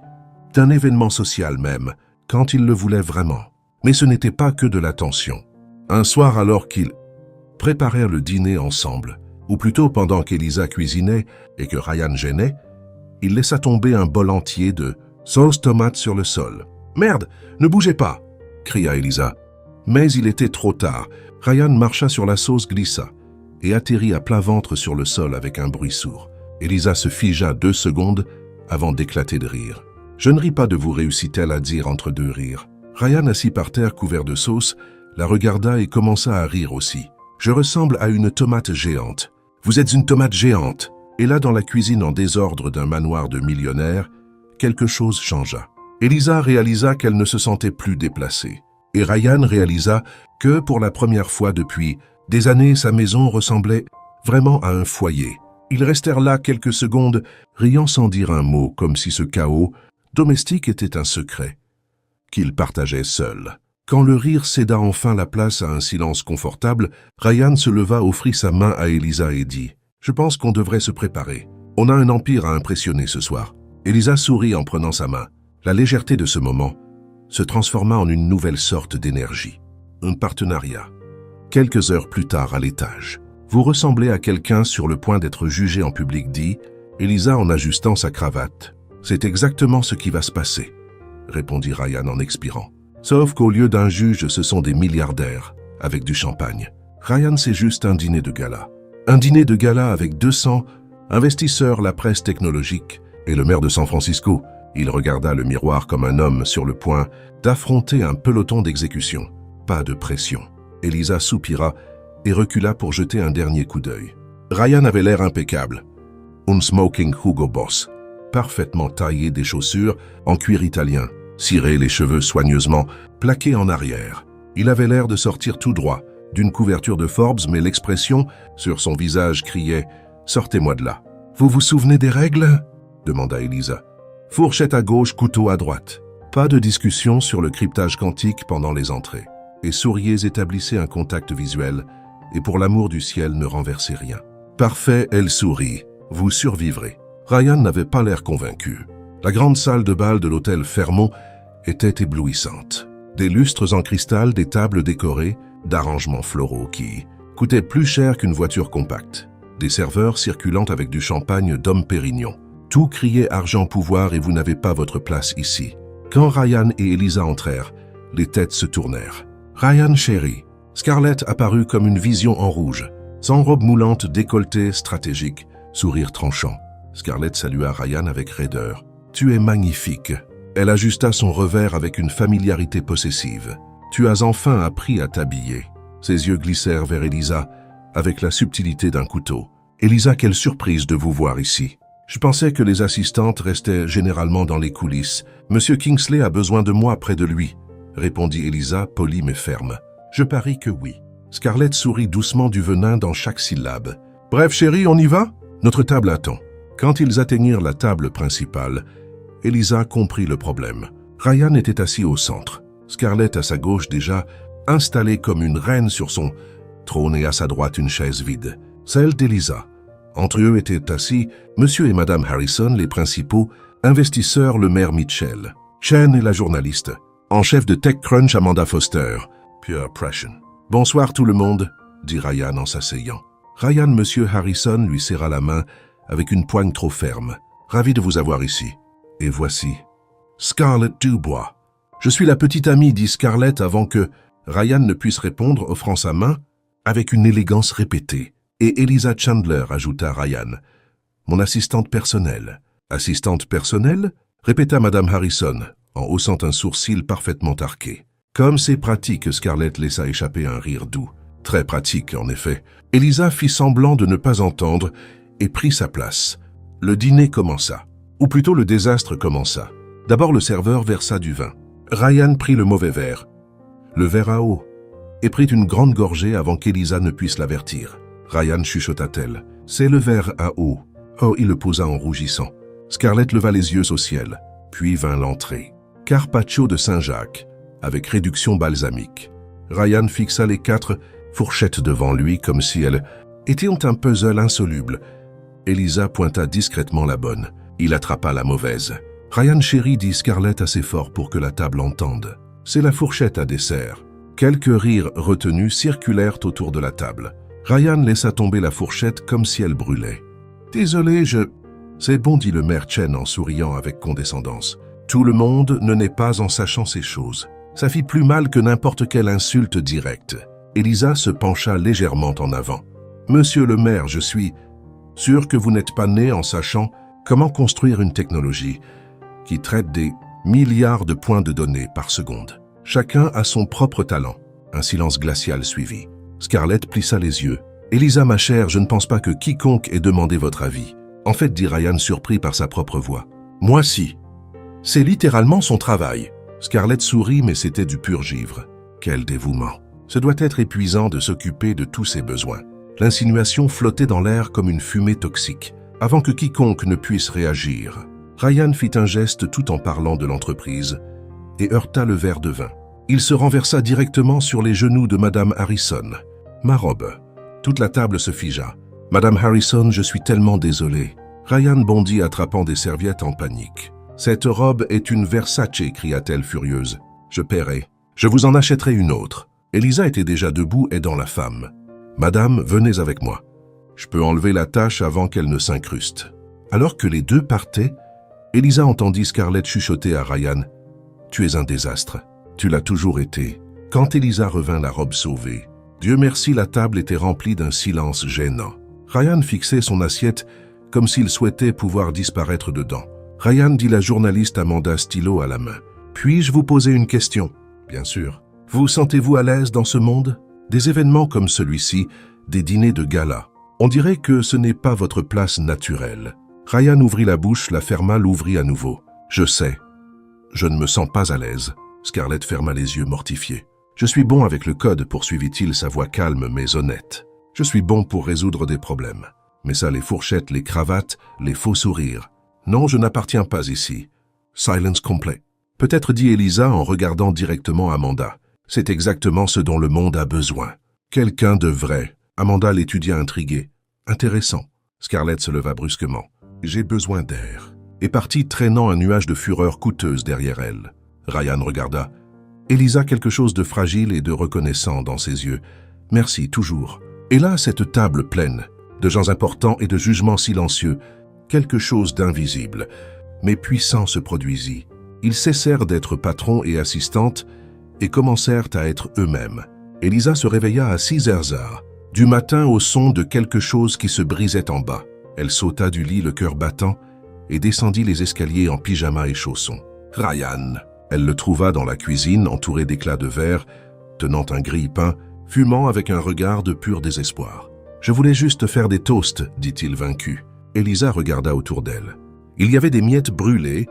D'un événement social même, quand ils le voulaient vraiment. Mais ce n'était pas que de l'attention. Un soir, alors qu'ils préparèrent le dîner ensemble, ou plutôt pendant qu'Elisa cuisinait et que Ryan gênait, il laissa tomber un bol entier de sauce tomate sur le sol. « Merde, ne bougez pas !» cria Elisa. Mais il était trop tard. Ryan marcha sur la sauce, glissa et atterrit à plat ventre sur le sol avec un bruit sourd. Elisa se figea 2 secondes avant d'éclater de rire. « Je ne ris pas de vous, réussit-elle à dire entre 2 rires. Ryan, assis par terre couvert de sauce, la regarda et commença à rire aussi. « Je ressemble à une tomate géante. Vous êtes une tomate géante. » Et là, dans la cuisine en désordre d'un manoir de millionnaires, quelque chose changea. Elisa réalisa qu'elle ne se sentait plus déplacée. Et Ryan réalisa que, pour la première fois depuis des années, sa maison ressemblait vraiment à un foyer. Ils restèrent là quelques secondes, riant sans dire un mot, comme si ce chaos domestique était un secret qu'ils partageaient seuls. Quand le rire céda enfin la place à un silence confortable, Ryan se leva, offrit sa main à Elisa et dit « Je pense qu'on devrait se préparer. On a un empire à impressionner ce soir. » Elisa sourit en prenant sa main. La légèreté de ce moment se transforma en une nouvelle sorte d'énergie. Un partenariat. Quelques heures plus tard, à l'étage. Vous ressemblez à quelqu'un sur le point d'être jugé en public, dit Elisa en ajustant sa cravate. C'est exactement ce qui va se passer, répondit Ryan en expirant. Sauf qu'au lieu d'un juge, ce sont des milliardaires, avec du champagne. Ryan, c'est juste un dîner de gala. Un dîner de gala avec 200 investisseurs, la presse technologique et le maire de San Francisco. Il regarda le miroir comme un homme sur le point d'affronter un peloton d'exécution. Pas de pression. Elisa soupira et recula pour jeter un dernier coup d'œil. Ryan avait l'air impeccable. Un smoking Hugo Boss, parfaitement taillé, des chaussures en cuir italien, ciré, les cheveux soigneusement plaqués en arrière. Il avait l'air de sortir tout droit d'une couverture de Forbes, mais l'expression sur son visage criait « Sortez-moi de là !»« Vous vous souvenez des règles ?» demanda Elisa. Fourchette à gauche, couteau à droite. Pas de discussion sur le cryptage quantique pendant les entrées. Et souriez, établissez un contact visuel, et pour l'amour du ciel, ne renversez rien. Parfait, elle sourit. Vous survivrez. Ryan n'avait pas l'air convaincu. La grande salle de bal de l'hôtel Fairmont était éblouissante. Des lustres en cristal, des tables décorées, d'arrangements floraux qui coûtaient plus cher qu'une voiture compacte. Des serveurs circulant avec du champagne Dom Pérignon. Tout criait argent, pouvoir et vous n'avez pas votre place ici. Quand Ryan et Elisa entrèrent, les têtes se tournèrent. Ryan chéri. Scarlett apparut comme une vision en rouge. Sans robe moulante, décolletée, stratégique, sourire tranchant. Scarlett salua Ryan avec raideur. « Tu es magnifique !» Elle ajusta son revers avec une familiarité possessive. « Tu as enfin appris à t'habiller. » Ses yeux glissèrent vers Elisa avec la subtilité d'un couteau. « Elisa, quelle surprise de vous voir ici. Je pensais que les assistantes restaient généralement dans les coulisses. Monsieur Kingsley a besoin de moi près de lui, » répondit Elisa, polie mais ferme. « Je parie que oui. » Scarlett sourit doucement du venin dans chaque syllabe. « Bref, chérie, on y va? Notre table attend. » Quand ils atteignirent la table principale, Elisa comprit le problème. Ryan était assis au centre. Scarlett à sa gauche déjà, installée comme une reine sur son trône et à sa droite une chaise vide, celle d'Elisa. Entre eux étaient assis Monsieur et Madame Harrison, les principaux, investisseurs le maire Mitchell, Chen et la journaliste, en chef de TechCrunch Amanda Foster, Pure Pression. « Bonsoir tout le monde, » dit Ryan en s'asseyant. Ryan, Monsieur Harrison lui serra la main avec une poigne trop ferme. « Ravi de vous avoir ici. Et voici Scarlett Dubois. »« Je suis la petite amie, » dit Scarlett avant que Ryan ne puisse répondre, offrant sa main avec une élégance répétée. Et Elisa Chandler, ajouta Ryan. « Mon assistante personnelle. »« Assistante personnelle ?» répéta Madame Harrison, en haussant un sourcil parfaitement arqué. Comme c'est pratique, Scarlett laissa échapper un rire doux. Très pratique, en effet. Elisa fit semblant de ne pas entendre et prit sa place. Le dîner commença. Ou plutôt le désastre commença. D'abord le serveur versa du vin. Ryan prit le mauvais verre, le verre à eau, et prit une grande gorgée avant qu'Elisa ne puisse l'avertir. Ryan chuchota-t-elle. « C'est le verre à eau. » Oh, il le posa en rougissant. Scarlett leva les yeux au ciel, puis vint l'entrée. Carpaccio de Saint-Jacques, avec réduction balsamique. Ryan fixa les 4 fourchettes devant lui comme si elles étaient un puzzle insoluble. Elisa pointa discrètement la bonne. Il attrapa la mauvaise. « Ryan chéri, » dit Scarlett assez fort pour que la table entende. « C'est la fourchette à dessert. » Quelques rires retenus circulèrent autour de la table. Ryan laissa tomber la fourchette comme si elle brûlait. « Désolé, je... » « C'est bon, » dit le maire Chen en souriant avec condescendance. « Tout le monde ne naît pas en sachant ces choses. Ça fit plus mal que n'importe quelle insulte directe. » Elisa se pencha légèrement en avant. « Monsieur le maire, je suis sûr que vous n'êtes pas né en sachant comment construire une technologie qui traite des milliards de points de données par seconde. Chacun a son propre talent. » Un silence glacial suivit. Scarlett plissa les yeux. « Elisa, ma chère, je ne pense pas que quiconque ait demandé votre avis. » En fait, dit Ryan surpris par sa propre voix. « Moi si. C'est littéralement son travail. » Scarlett sourit, mais c'était du pur givre. Quel dévouement. Ce doit être épuisant de s'occuper de tous ses besoins. L'insinuation flottait dans l'air comme une fumée toxique, avant que quiconque ne puisse réagir. Ryan fit un geste tout en parlant de l'entreprise et heurta le verre de vin. Il se renversa directement sur les genoux de Madame Harrison. « Ma robe. » Toute la table se figea. « Madame Harrison, je suis tellement désolé. » Ryan bondit attrapant des serviettes en panique. « Cette robe est une Versace, » cria-t-elle furieuse. « Je paierai. Je vous en achèterai une autre. » Elisa était déjà debout aidant la femme. « Madame, venez avec moi. Je peux enlever la tache avant qu'elle ne s'incruste. » Alors que les deux partaient, Elisa entendit Scarlett chuchoter à Ryan. « Tu es un désastre. Tu l'as toujours été. » Quand Elisa revint la robe sauvée, Dieu merci, la table était remplie d'un silence gênant. Ryan fixait son assiette comme s'il souhaitait pouvoir disparaître dedans. « Ryan, » dit la journaliste Amanda, stylo à la main. « Puis-je vous poser une question ?»« Bien sûr. Vous sentez-vous à l'aise dans ce monde? Des événements comme celui-ci, des dîners de gala. On dirait que ce n'est pas votre place naturelle. » Ryan ouvrit la bouche, la ferma, l'ouvrit à nouveau. « Je sais. Je ne me sens pas à l'aise. » Scarlett ferma les yeux mortifiée. « Je suis bon avec le code, poursuivit-il, sa voix calme mais honnête. Je suis bon pour résoudre des problèmes. Mais ça, les fourchettes, les cravates, les faux sourires. Non, je n'appartiens pas ici. Silence complet. » Peut-être, dit Elisa en regardant directement Amanda. C'est exactement ce dont le monde a besoin. Quelqu'un de vrai. Amanda l'étudia intriguée. Intéressant. Scarlett se leva brusquement. J'ai besoin d'air. Et partit traînant un nuage de fureur coûteuse derrière elle. Ryan regarda. Elisa, quelque chose de fragile et de reconnaissant dans ses yeux. Merci, toujours. Et là, cette table pleine, de gens importants et de jugements silencieux, quelque chose d'invisible, mais puissant se produisit. Ils cessèrent d'être patrons et assistantes et commencèrent à être eux-mêmes. Elisa se réveilla à 6 heures. du matin au son de quelque chose qui se brisait en bas. Elle sauta du lit le cœur battant et descendit les escaliers en pyjama et chaussons. Ryan. Elle le trouva dans la cuisine, entouré d'éclats de verre, tenant un grille-pain, fumant avec un regard de pur désespoir. « Je voulais juste faire des toasts, dit-il vaincu. » Elisa regarda autour d'elle. Il y avait des miettes brûlées,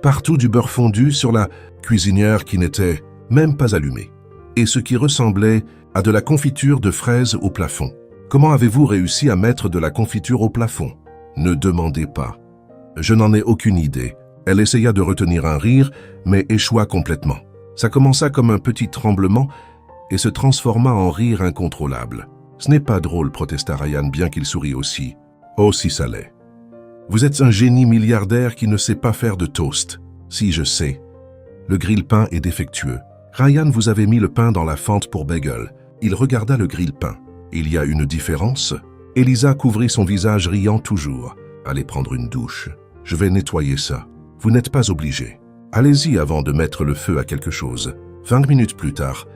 partout du beurre fondu sur la cuisinière qui n'était même pas allumée, et ce qui ressemblait à de la confiture de fraises au plafond. « Comment avez-vous réussi à mettre de la confiture au plafond ?»« Ne demandez pas. Je n'en ai aucune idée. » Elle essaya de retenir un rire, mais échoua complètement. Ça commença comme un petit tremblement et se transforma en rire incontrôlable. « Ce n'est pas drôle, protesta Ryan, bien qu'il sourit aussi. Oh, si ça l'est. Vous êtes un génie milliardaire qui ne sait pas faire de toast. Si, je sais. Le grille-pain est défectueux. Ryan, vous avez mis le pain dans la fente pour bagel. » Il regarda le grille-pain. « Il y a une différence ?» Elisa couvrit son visage riant toujours. « Allez prendre une douche. Je vais nettoyer ça. Vous n'êtes pas obligé. Allez-y avant de mettre le feu à quelque chose. » 20 minutes plus tard,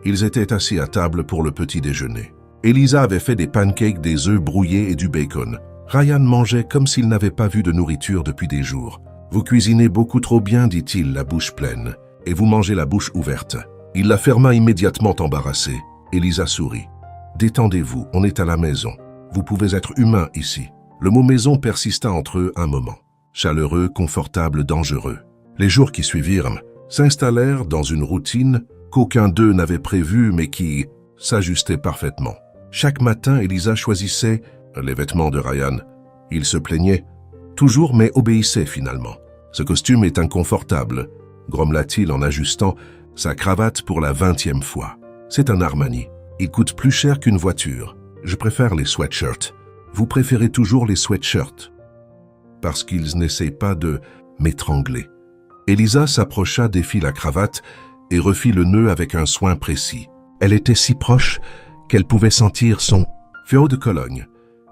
ils étaient assis à table pour le petit déjeuner. Elisa avait fait des pancakes, des œufs brouillés et du bacon. Ryan mangeait comme s'il n'avait pas vu de nourriture depuis des jours. « Vous cuisinez beaucoup trop bien, dit-il, la bouche pleine, et vous mangez la bouche ouverte. » Il la ferma immédiatement embarrassée. Elisa sourit. « Détendez-vous, on est à la maison. Vous pouvez être humain ici. » Le mot « maison » persista entre eux un moment. Chaleureux, confortable, dangereux. Les jours qui suivirent s'installèrent dans une routine qu'aucun d'eux n'avait prévue mais qui s'ajustait parfaitement. Chaque matin, Elisa choisissait les vêtements de Ryan. Il se plaignait toujours mais obéissait finalement. « Ce costume est inconfortable », grommela-t-il en ajustant sa cravate pour la 20e fois. « C'est un Armani. Il coûte plus cher qu'une voiture. Je préfère les sweatshirts. » Vous préférez toujours les sweatshirts parce qu'ils n'essayent pas de m'étrangler. Elisa s'approcha, défit la cravate et refit le nœud avec un soin précis. Elle était si proche qu'elle pouvait sentir son feu de Cologne,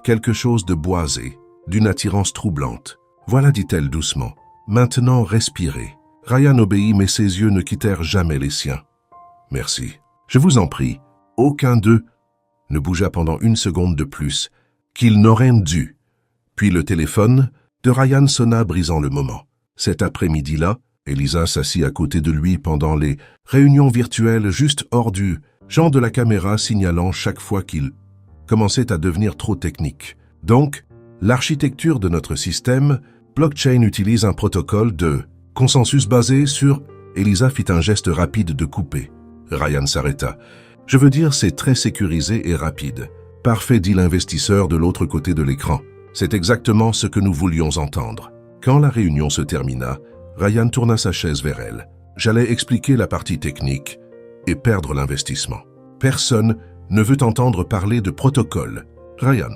quelque chose de boisé, d'une attirance troublante. « Voilà, dit-elle doucement. Maintenant, respirez. » Ryan obéit, mais ses yeux ne quittèrent jamais les siens. « Merci. Je vous en prie. » Aucun d'eux ne bougea pendant une seconde de plus qu'il n'aurait dû. Puis le téléphone de Ryan sonna, brisant le moment. Cet après-midi-là, Elisa s'assit à côté de lui pendant les réunions virtuelles juste hors du champ de la caméra, signalant chaque fois qu'il commençait à devenir trop technique. Donc, l'architecture de notre système blockchain utilise un protocole de consensus basé sur... Elisa fit un geste rapide de couper. Ryan s'arrêta. « Je veux dire, c'est très sécurisé et rapide. »« Parfait, dit l'investisseur de l'autre côté de l'écran. C'est exactement ce que nous voulions entendre. » Quand la réunion se termina, Ryan tourna sa chaise vers elle. « J'allais expliquer la partie technique et perdre l'investissement. Personne ne veut entendre parler de protocole. Ryan,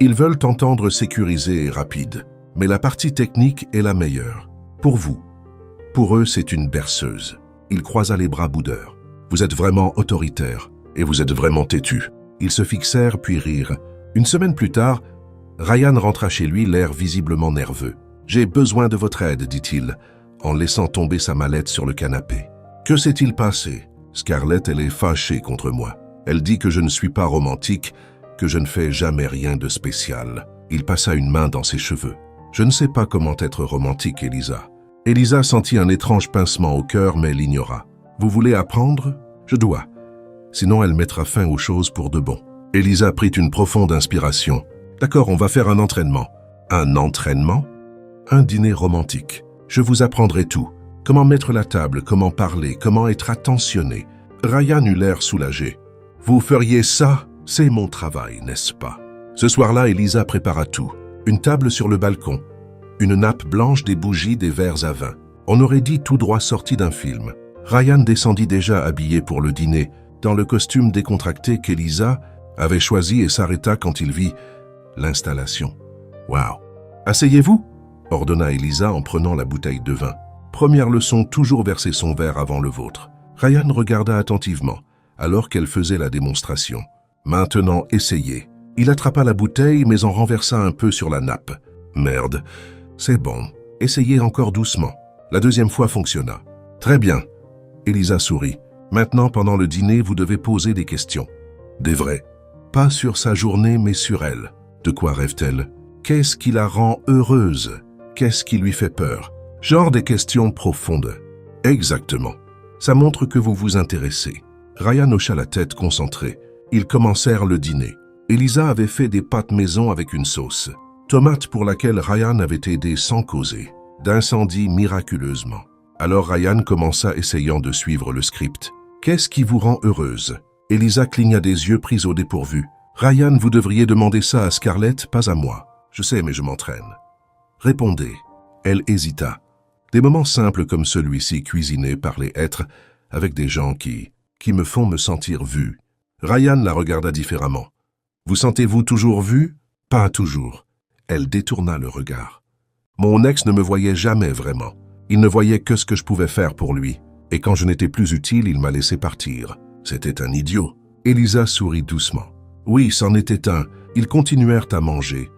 ils veulent entendre sécurisé et rapide, mais la partie technique est la meilleure. Pour vous. Pour eux, c'est une berceuse. » Il croisa les bras boudeurs. « Vous êtes vraiment autoritaire et vous êtes vraiment têtu. » Ils se fixèrent puis rirent. Une semaine plus tard, Ryan rentra chez lui, l'air visiblement nerveux. « J'ai besoin de votre aide, dit-il, en laissant tomber sa mallette sur le canapé. Que s'est-il passé? Scarlett, elle est fâchée contre moi. Elle dit que je ne suis pas romantique, que je ne fais jamais rien de spécial. » Il passa une main dans ses cheveux. « Je ne sais pas comment être romantique, Elisa. » Elisa sentit un étrange pincement au cœur, mais l'ignora. « Vous voulez apprendre? Je dois. Sinon, elle mettra fin aux choses pour de bon. » Elisa prit une profonde inspiration. « D'accord, on va faire un entraînement. »« Un entraînement? » ?»« Un dîner romantique. Je vous apprendrai tout. Comment mettre la table, comment parler, comment être attentionné. » Ryan eut l'air soulagé. « Vous feriez ça? C'est mon travail, n'est-ce pas? » Ce soir-là, Elisa prépara tout. Une table sur le balcon, une nappe blanche, des bougies, des verres à vin. On aurait dit tout droit sorti d'un film. Ryan descendit déjà habillé pour le dîner, dans le costume décontracté qu'Elisa avait choisi et s'arrêta quand il vit l'installation. « Wow! Asseyez-vous » ordonna Elisa en prenant la bouteille de vin. Première leçon, toujours verser son verre avant le vôtre. Ryan regarda attentivement, alors qu'elle faisait la démonstration. Maintenant, essayez. Il attrapa la bouteille, mais en renversa un peu sur la nappe. Merde, c'est bon. Essayez encore doucement. La deuxième fois fonctionna. Très bien. Elisa sourit. Maintenant, pendant le dîner, vous devez poser des questions. Des vraies. Pas sur sa journée, mais sur elle. De quoi rêve-t-elle? Qu'est-ce qui la rend heureuse? Qu'est-ce qui lui fait peur? Genre des questions profondes. Exactement. Ça montre que vous vous intéressez. Ryan hocha la tête concentrée. Ils commencèrent le dîner. Elisa avait fait des pâtes maison avec une sauce. Tomate pour laquelle Ryan avait aidé sans causer. D'incendie miraculeusement. Alors Ryan commença essayant de suivre le script. Qu'est-ce qui vous rend heureuse? Elisa cligna des yeux prise au dépourvu. Ryan, vous devriez demander ça à Scarlett, pas à moi. Je sais, mais je m'entraîne. Répondez. Elle hésita. Des moments simples comme celui-ci cuisinés par les êtres avec des gens qui me font me sentir vu. Ryan la regarda différemment. Vous sentez-vous toujours vu? Pas toujours. Elle détourna le regard. Mon ex ne me voyait jamais vraiment. Il ne voyait que ce que je pouvais faire pour lui. Et quand je n'étais plus utile, il m'a laissé partir. C'était un idiot. Elisa sourit doucement. Oui, c'en était un. Ils continuèrent à manger.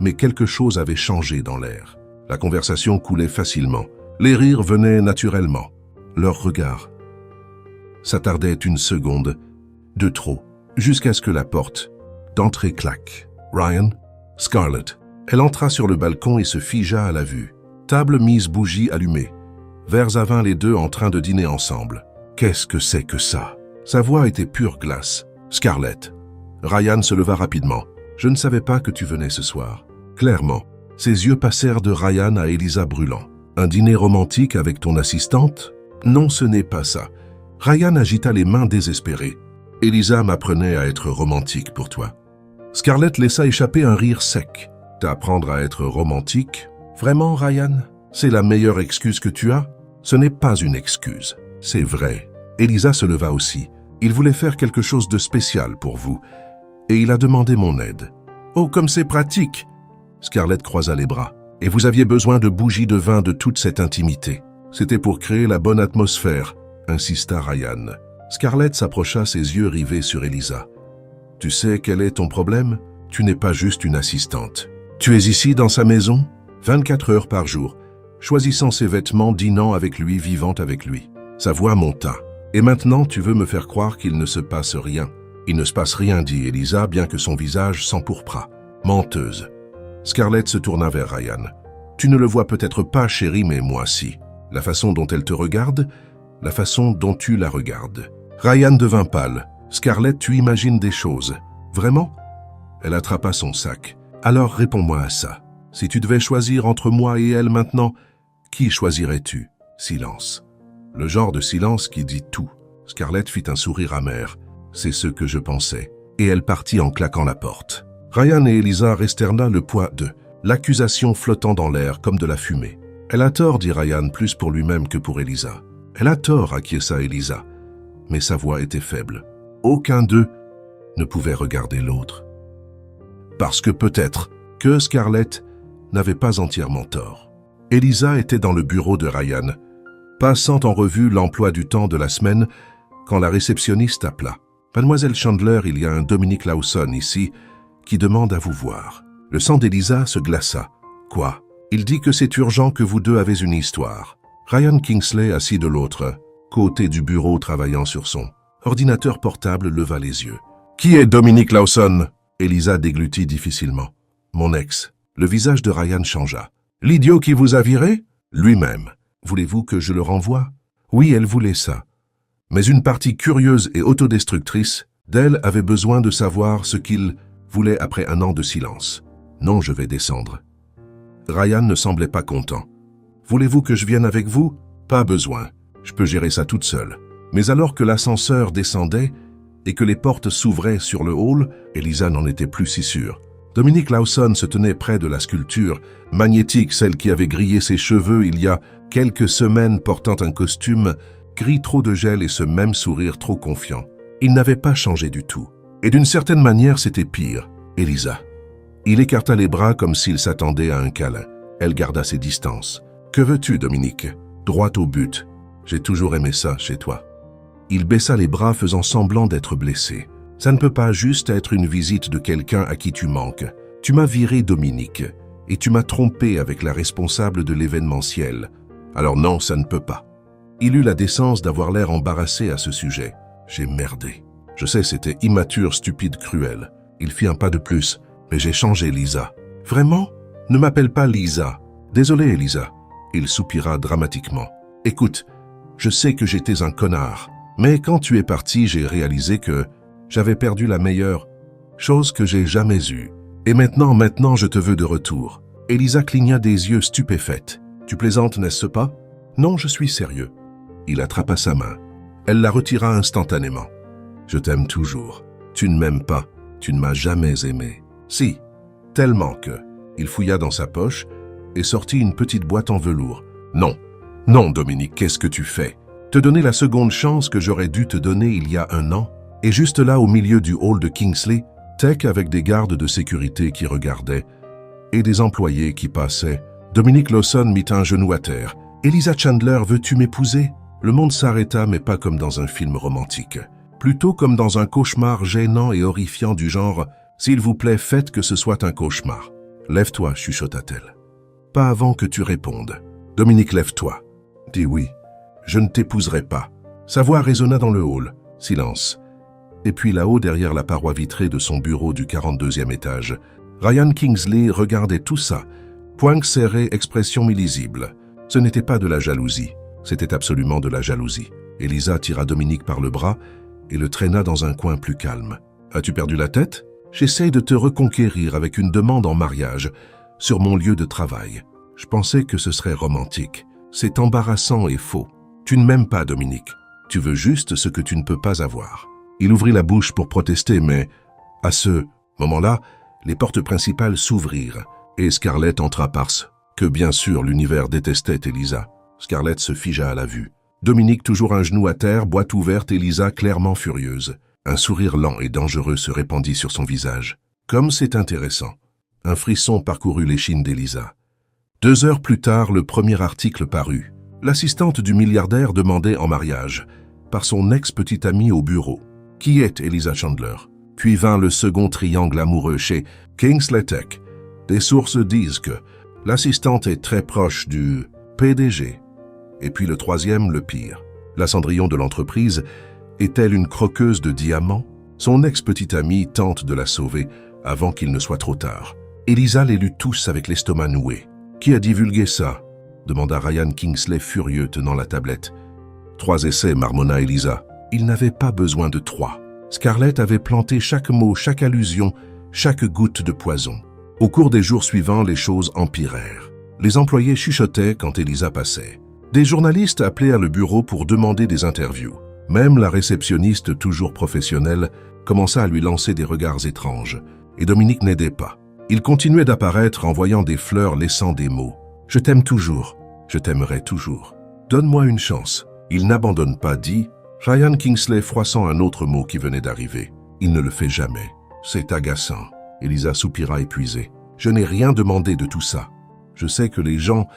Mais quelque chose avait changé dans l'air. La conversation coulait facilement. Les rires venaient naturellement. Leurs regards s'attardaient une seconde, de trop, jusqu'à ce que la porte d'entrée claque. Ryan? Scarlett. Elle entra sur le balcon et se figea à la vue. Table mise, bougie allumée. Verres à vin les deux en train de dîner ensemble. Qu'est-ce que c'est que ça? Sa voix était pure glace. Scarlett. Ryan se leva rapidement. Je ne savais pas que tu venais ce soir. Clairement, ses yeux passèrent de Ryan à Elisa brûlant. Un dîner romantique avec ton assistante? Non, ce n'est pas ça. Ryan agita les mains désespérées. Elisa m'apprenait à être romantique pour toi. Scarlett laissa échapper un rire sec. T'apprendre à être romantique? Vraiment, Ryan? C'est la meilleure excuse que tu as? Ce n'est pas une excuse. C'est vrai. Elisa se leva aussi. Il voulait faire quelque chose de spécial pour vous. Et il a demandé mon aide. Oh, comme c'est pratique! Scarlett croisa les bras. Et vous aviez besoin de bougies de vin de toute cette intimité. C'était pour créer la bonne atmosphère, insista Ryan. Scarlett s'approcha, ses yeux rivés sur Elisa. Tu sais quel est ton problème? Tu n'es pas juste une assistante. Tu es ici dans sa maison, 24 heures par jour, choisissant ses vêtements, dînant avec lui, vivant avec lui. Sa voix monta. Et maintenant, tu veux me faire croire qu'il ne se passe rien. Il ne se passe rien, dit Elisa, bien que son visage s'empourpra. Menteuse. Scarlett se tourna vers Ryan. Tu ne le vois peut-être pas, chérie, mais moi si. La façon dont elle te regarde, la façon dont tu la regardes. Ryan devint pâle. Scarlett, tu imagines des choses. Vraiment? Elle attrapa son sac. Alors réponds-moi à ça. Si tu devais choisir entre moi et elle maintenant, qui choisirais-tu? Silence. Le genre de silence qui dit tout. Scarlett fit un sourire amer. C'est ce que je pensais. Et elle partit en claquant la porte. Ryan et Elisa restèrent là, le poids de l'accusation flottant dans l'air comme de la fumée. Elle a tort, dit Ryan, plus pour lui-même que pour Elisa. Elle a tort, acquiesça Elisa. Mais sa voix était faible. Aucun d'eux ne pouvait regarder l'autre. Parce que peut-être que Scarlett n'avait pas entièrement tort. Elisa était dans le bureau de Ryan, passant en revue l'emploi du temps de la semaine quand la réceptionniste appela. « Mademoiselle Chandler, il y a un Dominique Lawson ici qui demande à vous voir. » Le sang d'Elisa se glaça. « Quoi? Il dit que c'est urgent, que vous deux avez une histoire. » Ryan Kingsley, assis de l'autre côté du bureau travaillant sur son ordinateur portable, leva les yeux. « Qui est Dominique Lawson ?» Elisa déglutit difficilement. « Mon ex. » Le visage de Ryan changea. « L'idiot qui vous a viré ?»« Lui-même. Voulez-vous que je le renvoie ?» Oui, elle voulait ça. Mais une partie curieuse et autodestructrice d'elle avait besoin de savoir ce qu'il voulait après un an de silence. « Non, je vais descendre. » Ryan ne semblait pas content. « Voulez-vous que je vienne avec vous ? Pas besoin. Je peux gérer ça toute seule. » Mais alors que l'ascenseur descendait et que les portes s'ouvraient sur le hall, Elisa n'en était plus si sûre. Dominique Lawson se tenait près de la sculpture, magnétique, celle qui avait grillé ses cheveux il y a quelques semaines, portant un costume gris trop de gel et ce même sourire trop confiant. Il n'avait pas changé du tout. Et d'une certaine manière, c'était pire. Elisa. Il écarta les bras comme s'il s'attendait à un câlin. Elle garda ses distances. « Que veux-tu, Dominique ?» Droit au but. « J'ai toujours aimé ça chez toi. » Il baissa les bras faisant semblant d'être blessé. « Ça ne peut pas juste être une visite de quelqu'un à qui tu manques. Tu m'as viré, Dominique, et tu m'as trompé avec la responsable de l'événementiel. Alors non, ça ne peut pas. » Il eut la décence d'avoir l'air embarrassé à ce sujet. « J'ai merdé. Je sais, c'était immature, stupide, cruel. Il fit un pas de plus. « Mais j'ai changé, Lisa. »« Vraiment? Ne m'appelle pas Lisa. »« Désolé, Elisa. » Il soupira dramatiquement. « Écoute, je sais que j'étais un connard, mais quand tu es parti, j'ai réalisé que j'avais perdu la meilleure chose que j'ai jamais eue. Et maintenant, je te veux de retour. » Elisa cligna des yeux stupéfaite. « Tu plaisantes, n'est-ce pas? »« Non, je suis sérieux. » Il attrapa sa main. Elle la retira instantanément. « Je t'aime toujours. Tu ne m'aimes pas. Tu ne m'as jamais aimé. »« Si, tellement que... » Il fouilla dans sa poche et sortit une petite boîte en velours. « Non, non, Dominique, qu'est-ce que tu fais? Te donner la seconde chance que j'aurais dû te donner il y a 1 an? » Et juste là, au milieu du hall de Kingsley, Tech avec des gardes de sécurité qui regardaient et des employés qui passaient, Dominique Lawson mit un genou à terre. « Elisa Chandler, veux-tu m'épouser ?» Le monde s'arrêta, mais pas comme dans un film romantique. Plutôt comme dans un cauchemar gênant et horrifiant du genre « S'il vous plaît, faites que ce soit un cauchemar. »« Lève-toi, chuchota-t-elle. »« Pas avant que tu répondes. »« Dominique, lève-toi. » »« Dis oui. »« Je ne t'épouserai pas. » Sa voix résonna dans le hall. Silence. Et puis là-haut, derrière la paroi vitrée de son bureau du 42e étage, Ryan Kingsley regardait tout ça, poings serrés, expression illisible. Ce n'était pas de la jalousie, c'était absolument de la jalousie. Elisa tira Dominique par le bras et le traîna dans un coin plus calme. « As-tu perdu la tête? J'essaye de te reconquérir avec une demande en mariage sur mon lieu de travail. Je pensais que ce serait romantique. C'est embarrassant et faux. Tu ne m'aimes pas, Dominique. Tu veux juste ce que tu ne peux pas avoir. » Il ouvrit la bouche pour protester, mais à ce moment-là, les portes principales s'ouvrirent et Scarlett entra parce que, bien sûr, l'univers détestait Elisa. Scarlett se figea à la vue. Dominique, toujours un genou à terre, boîte ouverte, Elisa clairement furieuse. Un sourire lent et dangereux se répandit sur son visage. Comme c'est intéressant. Un frisson parcourut l'échine d'Elisa. 2 heures plus tard, le premier article parut. L'assistante du milliardaire demandait en mariage, par son ex-petite amie au bureau. Qui est Elisa Chandler? Puis vint le second triangle amoureux chez Kingsley Tech. Des sources disent que l'assistante est très proche du PDG. Et puis le troisième, le pire. La Cendrillon de l'entreprise est-elle une croqueuse de diamants? Son ex-petite amie tente de la sauver avant qu'il ne soit trop tard. Elisa les lut tous avec l'estomac noué. « Qui a divulgué ça ?» demanda Ryan Kingsley furieux tenant la tablette. « 3 essais, marmonna Elisa. Il n'avait pas besoin de 3. Scarlett avait planté chaque mot, chaque allusion, chaque goutte de poison. Au cours des jours suivants, les choses empirèrent. Les employés chuchotaient quand Elisa passait. Des journalistes appelèrent le bureau pour demander des interviews. Même la réceptionniste, toujours professionnelle, commença à lui lancer des regards étranges. Et Dominique n'aidait pas. Il continuait d'apparaître envoyant des fleurs, laissant des mots. « Je t'aime toujours. Je t'aimerai toujours. Donne-moi une chance. » Il n'abandonne pas, dit Ryan Kingsley, froissant un autre mot qui venait d'arriver. « Il ne le fait jamais. C'est agaçant. » Elisa soupira épuisée. « Je n'ai rien demandé de tout ça. Je sais que les gens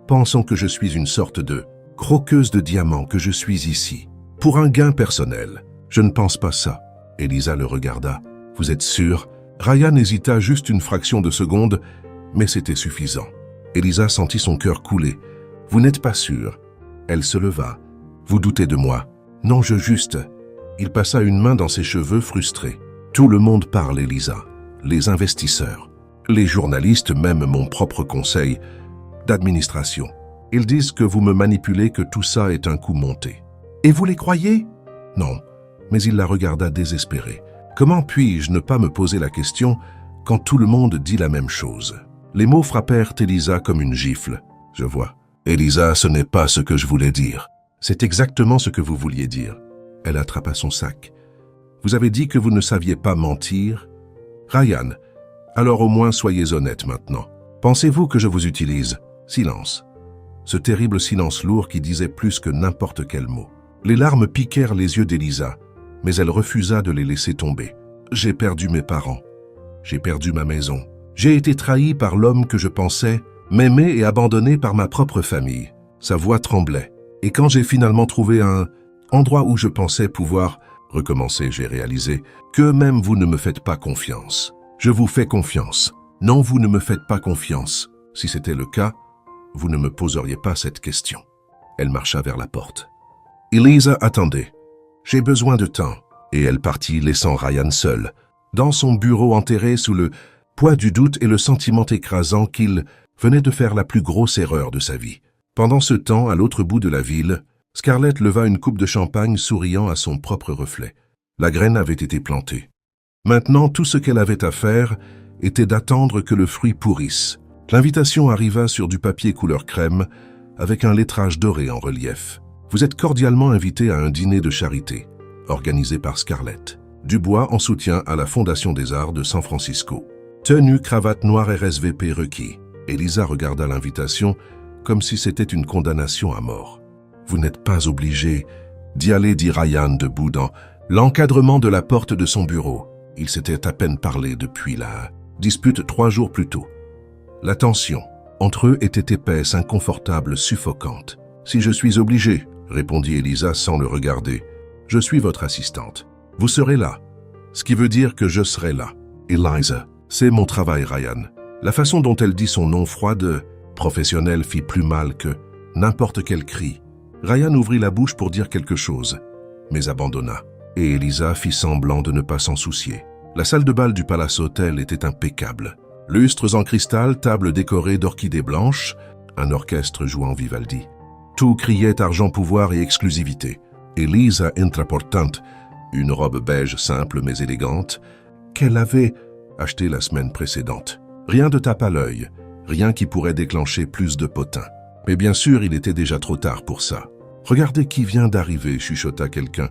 pensent que je suis une sorte de croqueuse de diamants, que je suis ici. Pour un gain personnel. Je ne pense pas ça. » Elisa le regarda. « Vous êtes sûr ?» Ryan hésita juste une fraction de seconde, mais c'était suffisant. Elisa sentit son cœur couler. « Vous n'êtes pas sûr ?» Elle se leva. « Vous doutez de moi ?»« Non, je juste... » Il passa une main dans ses cheveux frustrés. « Tout le monde parle, Elisa. Les investisseurs, les journalistes, même mon propre conseil d'administration. Ils disent que vous me manipulez, que tout ça est un coup monté. Et vous les croyez ? Non. » Mais il la regarda désespéré. « Comment puis-je ne pas me poser la question quand tout le monde dit la même chose ?» Les mots frappèrent Elisa comme une gifle. « Je vois. Elisa, ce n'est pas ce que je voulais dire. » « C'est exactement ce que vous vouliez dire. » Elle attrapa son sac. « Vous avez dit que vous ne saviez pas mentir ? Ryan, alors au moins soyez honnête maintenant. Pensez-vous que je vous utilise ? » Silence. Ce terrible silence lourd qui disait plus que n'importe quel mot. Les larmes piquèrent les yeux d'Elisa, mais elle refusa de les laisser tomber. « J'ai perdu mes parents. J'ai perdu ma maison. J'ai été trahi par l'homme que je pensais m'aimer et abandonné par ma propre famille. » Sa voix tremblait. « Et quand j'ai finalement trouvé un endroit où je pensais pouvoir recommencer, j'ai réalisé que même vous ne me faites pas confiance. Je vous fais confiance. Non, vous ne me faites pas confiance. Si c'était le cas, vous ne me poseriez pas cette question. » Elle marcha vers la porte. Elisa attendait. « J'ai besoin de temps. » Et elle partit, laissant Ryan seul, dans son bureau enterré sous le poids du doute et le sentiment écrasant qu'il venait de faire la plus grosse erreur de sa vie. Pendant ce temps, à l'autre bout de la ville, Scarlett leva une coupe de champagne souriant à son propre reflet. La graine avait été plantée. Maintenant, tout ce qu'elle avait à faire était d'attendre que le fruit pourrisse. L'invitation arriva sur du papier couleur crème, avec un lettrage doré en relief. Vous êtes cordialement invité à un dîner de charité, organisé par Scarlett. Dubois en soutien à la Fondation des Arts de San Francisco. Tenue, cravate noire RSVP requis. Elisa regarda l'invitation comme si c'était une condamnation à mort. Vous n'êtes pas obligé d'y aller, dit Ryan debout dans l'encadrement de la porte de son bureau. Il s'était à peine parlé depuis la dispute 3 jours plus tôt. La tension entre eux était épaisse, inconfortable, suffocante. « Si je suis obligé, » répondit Elisa sans le regarder, « je suis votre assistante. Vous serez là, ce qui veut dire que je serai là. Eliza, c'est mon travail, Ryan. » La façon dont elle dit son nom froide, professionnelle, fit plus mal que n'importe quel cri. Ryan ouvrit la bouche pour dire quelque chose, mais abandonna. Et Elisa fit semblant de ne pas s'en soucier. La salle de bal du Palace Hotel était impeccable. Lustres en cristal, table décorée d'orchidées blanches, un orchestre jouant Vivaldi. Tout criait argent, pouvoir et exclusivité. Elisa intraportante, une robe beige simple mais élégante, qu'elle avait achetée la semaine précédente. Rien de tape à l'œil, rien qui pourrait déclencher plus de potin. Mais bien sûr, il était déjà trop tard pour ça. « Regardez qui vient d'arriver », chuchota quelqu'un,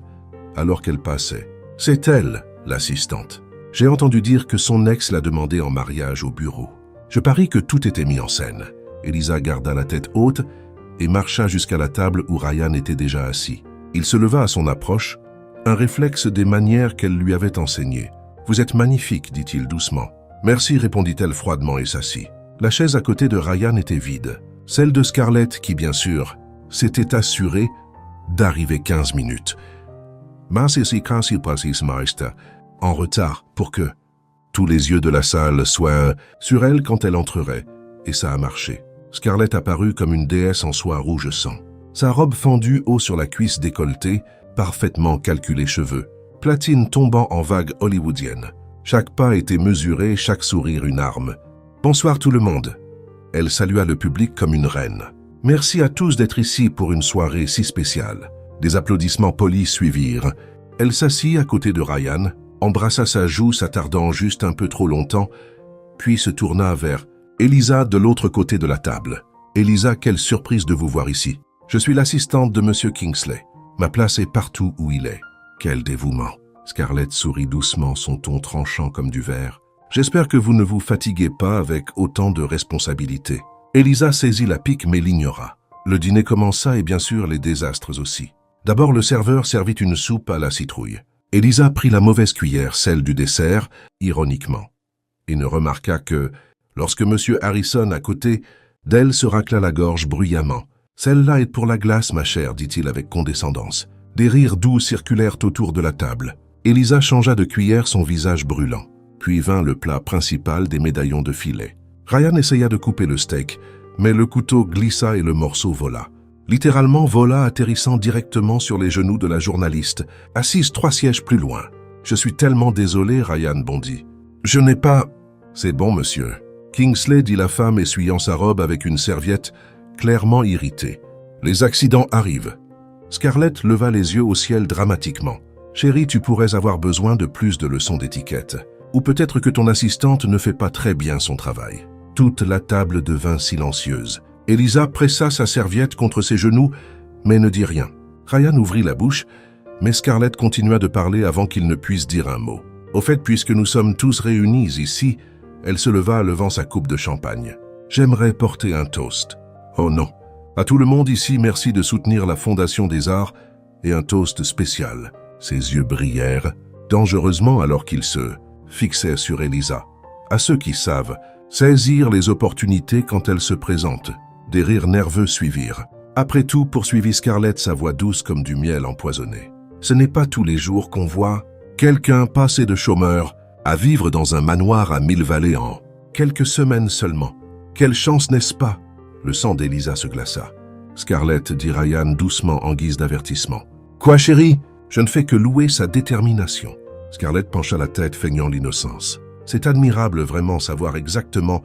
alors qu'elle passait. « C'est elle, l'assistante. J'ai entendu dire que son ex l'a demandé en mariage au bureau. Je parie que tout était mis en scène. » Elisa garda la tête haute et marcha jusqu'à la table où Ryan était déjà assis. Il se leva à son approche, un réflexe des manières qu'elle lui avait enseignées. « Vous êtes magnifique, dit-il doucement. »« Merci, répondit-elle froidement et s'assit. La chaise à côté de Ryan était vide. Celle de Scarlett qui, bien sûr, s'était assurée d'arriver 15 minutes. En retard pour que tous les yeux de la salle soient sur elle quand elle entrerait, et ça a marché. Scarlett apparut comme une déesse en soie rouge sang. Sa robe fendue haut sur la cuisse décolletée, parfaitement calculés cheveux, platine tombant en vagues hollywoodiennes. Chaque pas était mesuré, chaque sourire une arme. « Bonsoir tout le monde !» Elle salua le public comme une reine. « Merci à tous d'être ici pour une soirée si spéciale. » Des applaudissements polis suivirent. Elle s'assit à côté de Ryan, embrassa sa joue s'attardant juste un peu trop longtemps, puis se tourna vers Elisa de l'autre côté de la table. « Elisa, quelle surprise de vous voir ici. Je suis l'assistante de Monsieur Kingsley. Ma place est partout où il est. » Quel dévouement. Scarlett sourit doucement, son ton tranchant comme du verre. « J'espère que vous ne vous fatiguez pas avec autant de responsabilités. » Elisa saisit la pique mais l'ignora. Le dîner commença et bien sûr les désastres aussi. D'abord, le serveur servit une soupe à la citrouille. Elisa prit la mauvaise cuillère, celle du dessert, ironiquement, et ne remarqua que, lorsque M. Harrison, à côté d'elle, se racla la gorge bruyamment. « Celle-là est pour la glace, ma chère, dit-il avec condescendance. » Des rires doux circulèrent autour de la table. Elisa changea de cuillère, son visage brûlant. Puis vint le plat principal, des médaillons de filet. Ryan essaya de couper le steak, mais le couteau glissa et le morceau vola. Littéralement vola, atterrissant directement sur les genoux de la journaliste, assise 3 sièges plus loin. « Je suis tellement désolé, Ryan bondit. Je n'ai pas... »« C'est bon, monsieur. » Kingsley dit la femme essuyant sa robe avec une serviette, clairement irritée. « Les accidents arrivent. » Scarlett leva les yeux au ciel dramatiquement. « Chérie, tu pourrais avoir besoin de plus de leçons d'étiquette. Ou peut-être que ton assistante ne fait pas très bien son travail. » Toute la table devint silencieuse. Elisa pressa sa serviette contre ses genoux, mais ne dit rien. Ryan ouvrit la bouche, mais Scarlett continua de parler avant qu'il ne puisse dire un mot. Au fait, puisque nous sommes tous réunis ici, elle se leva levant sa coupe de champagne. « J'aimerais porter un toast. » « Oh non. À tout le monde ici, merci de soutenir la Fondation des Arts et un toast spécial. » Ses yeux brillèrent, dangereusement alors qu'il se fixait sur Elisa. À ceux qui savent, saisir les opportunités quand elles se présentent. Des rires nerveux suivirent. Après tout, poursuivit Scarlett, sa voix douce comme du miel empoisonné. Ce n'est pas tous les jours qu'on voit quelqu'un passer de chômeur à vivre dans un manoir à 1000 vallées en quelques semaines seulement. Quelle chance, n'est-ce pas? Le sang d'Elisa se glaça. Scarlett, dit Ryan doucement en guise d'avertissement. Quoi, chérie? Je ne fais que louer sa détermination. Scarlett pencha la tête, feignant l'innocence. C'est admirable vraiment savoir exactement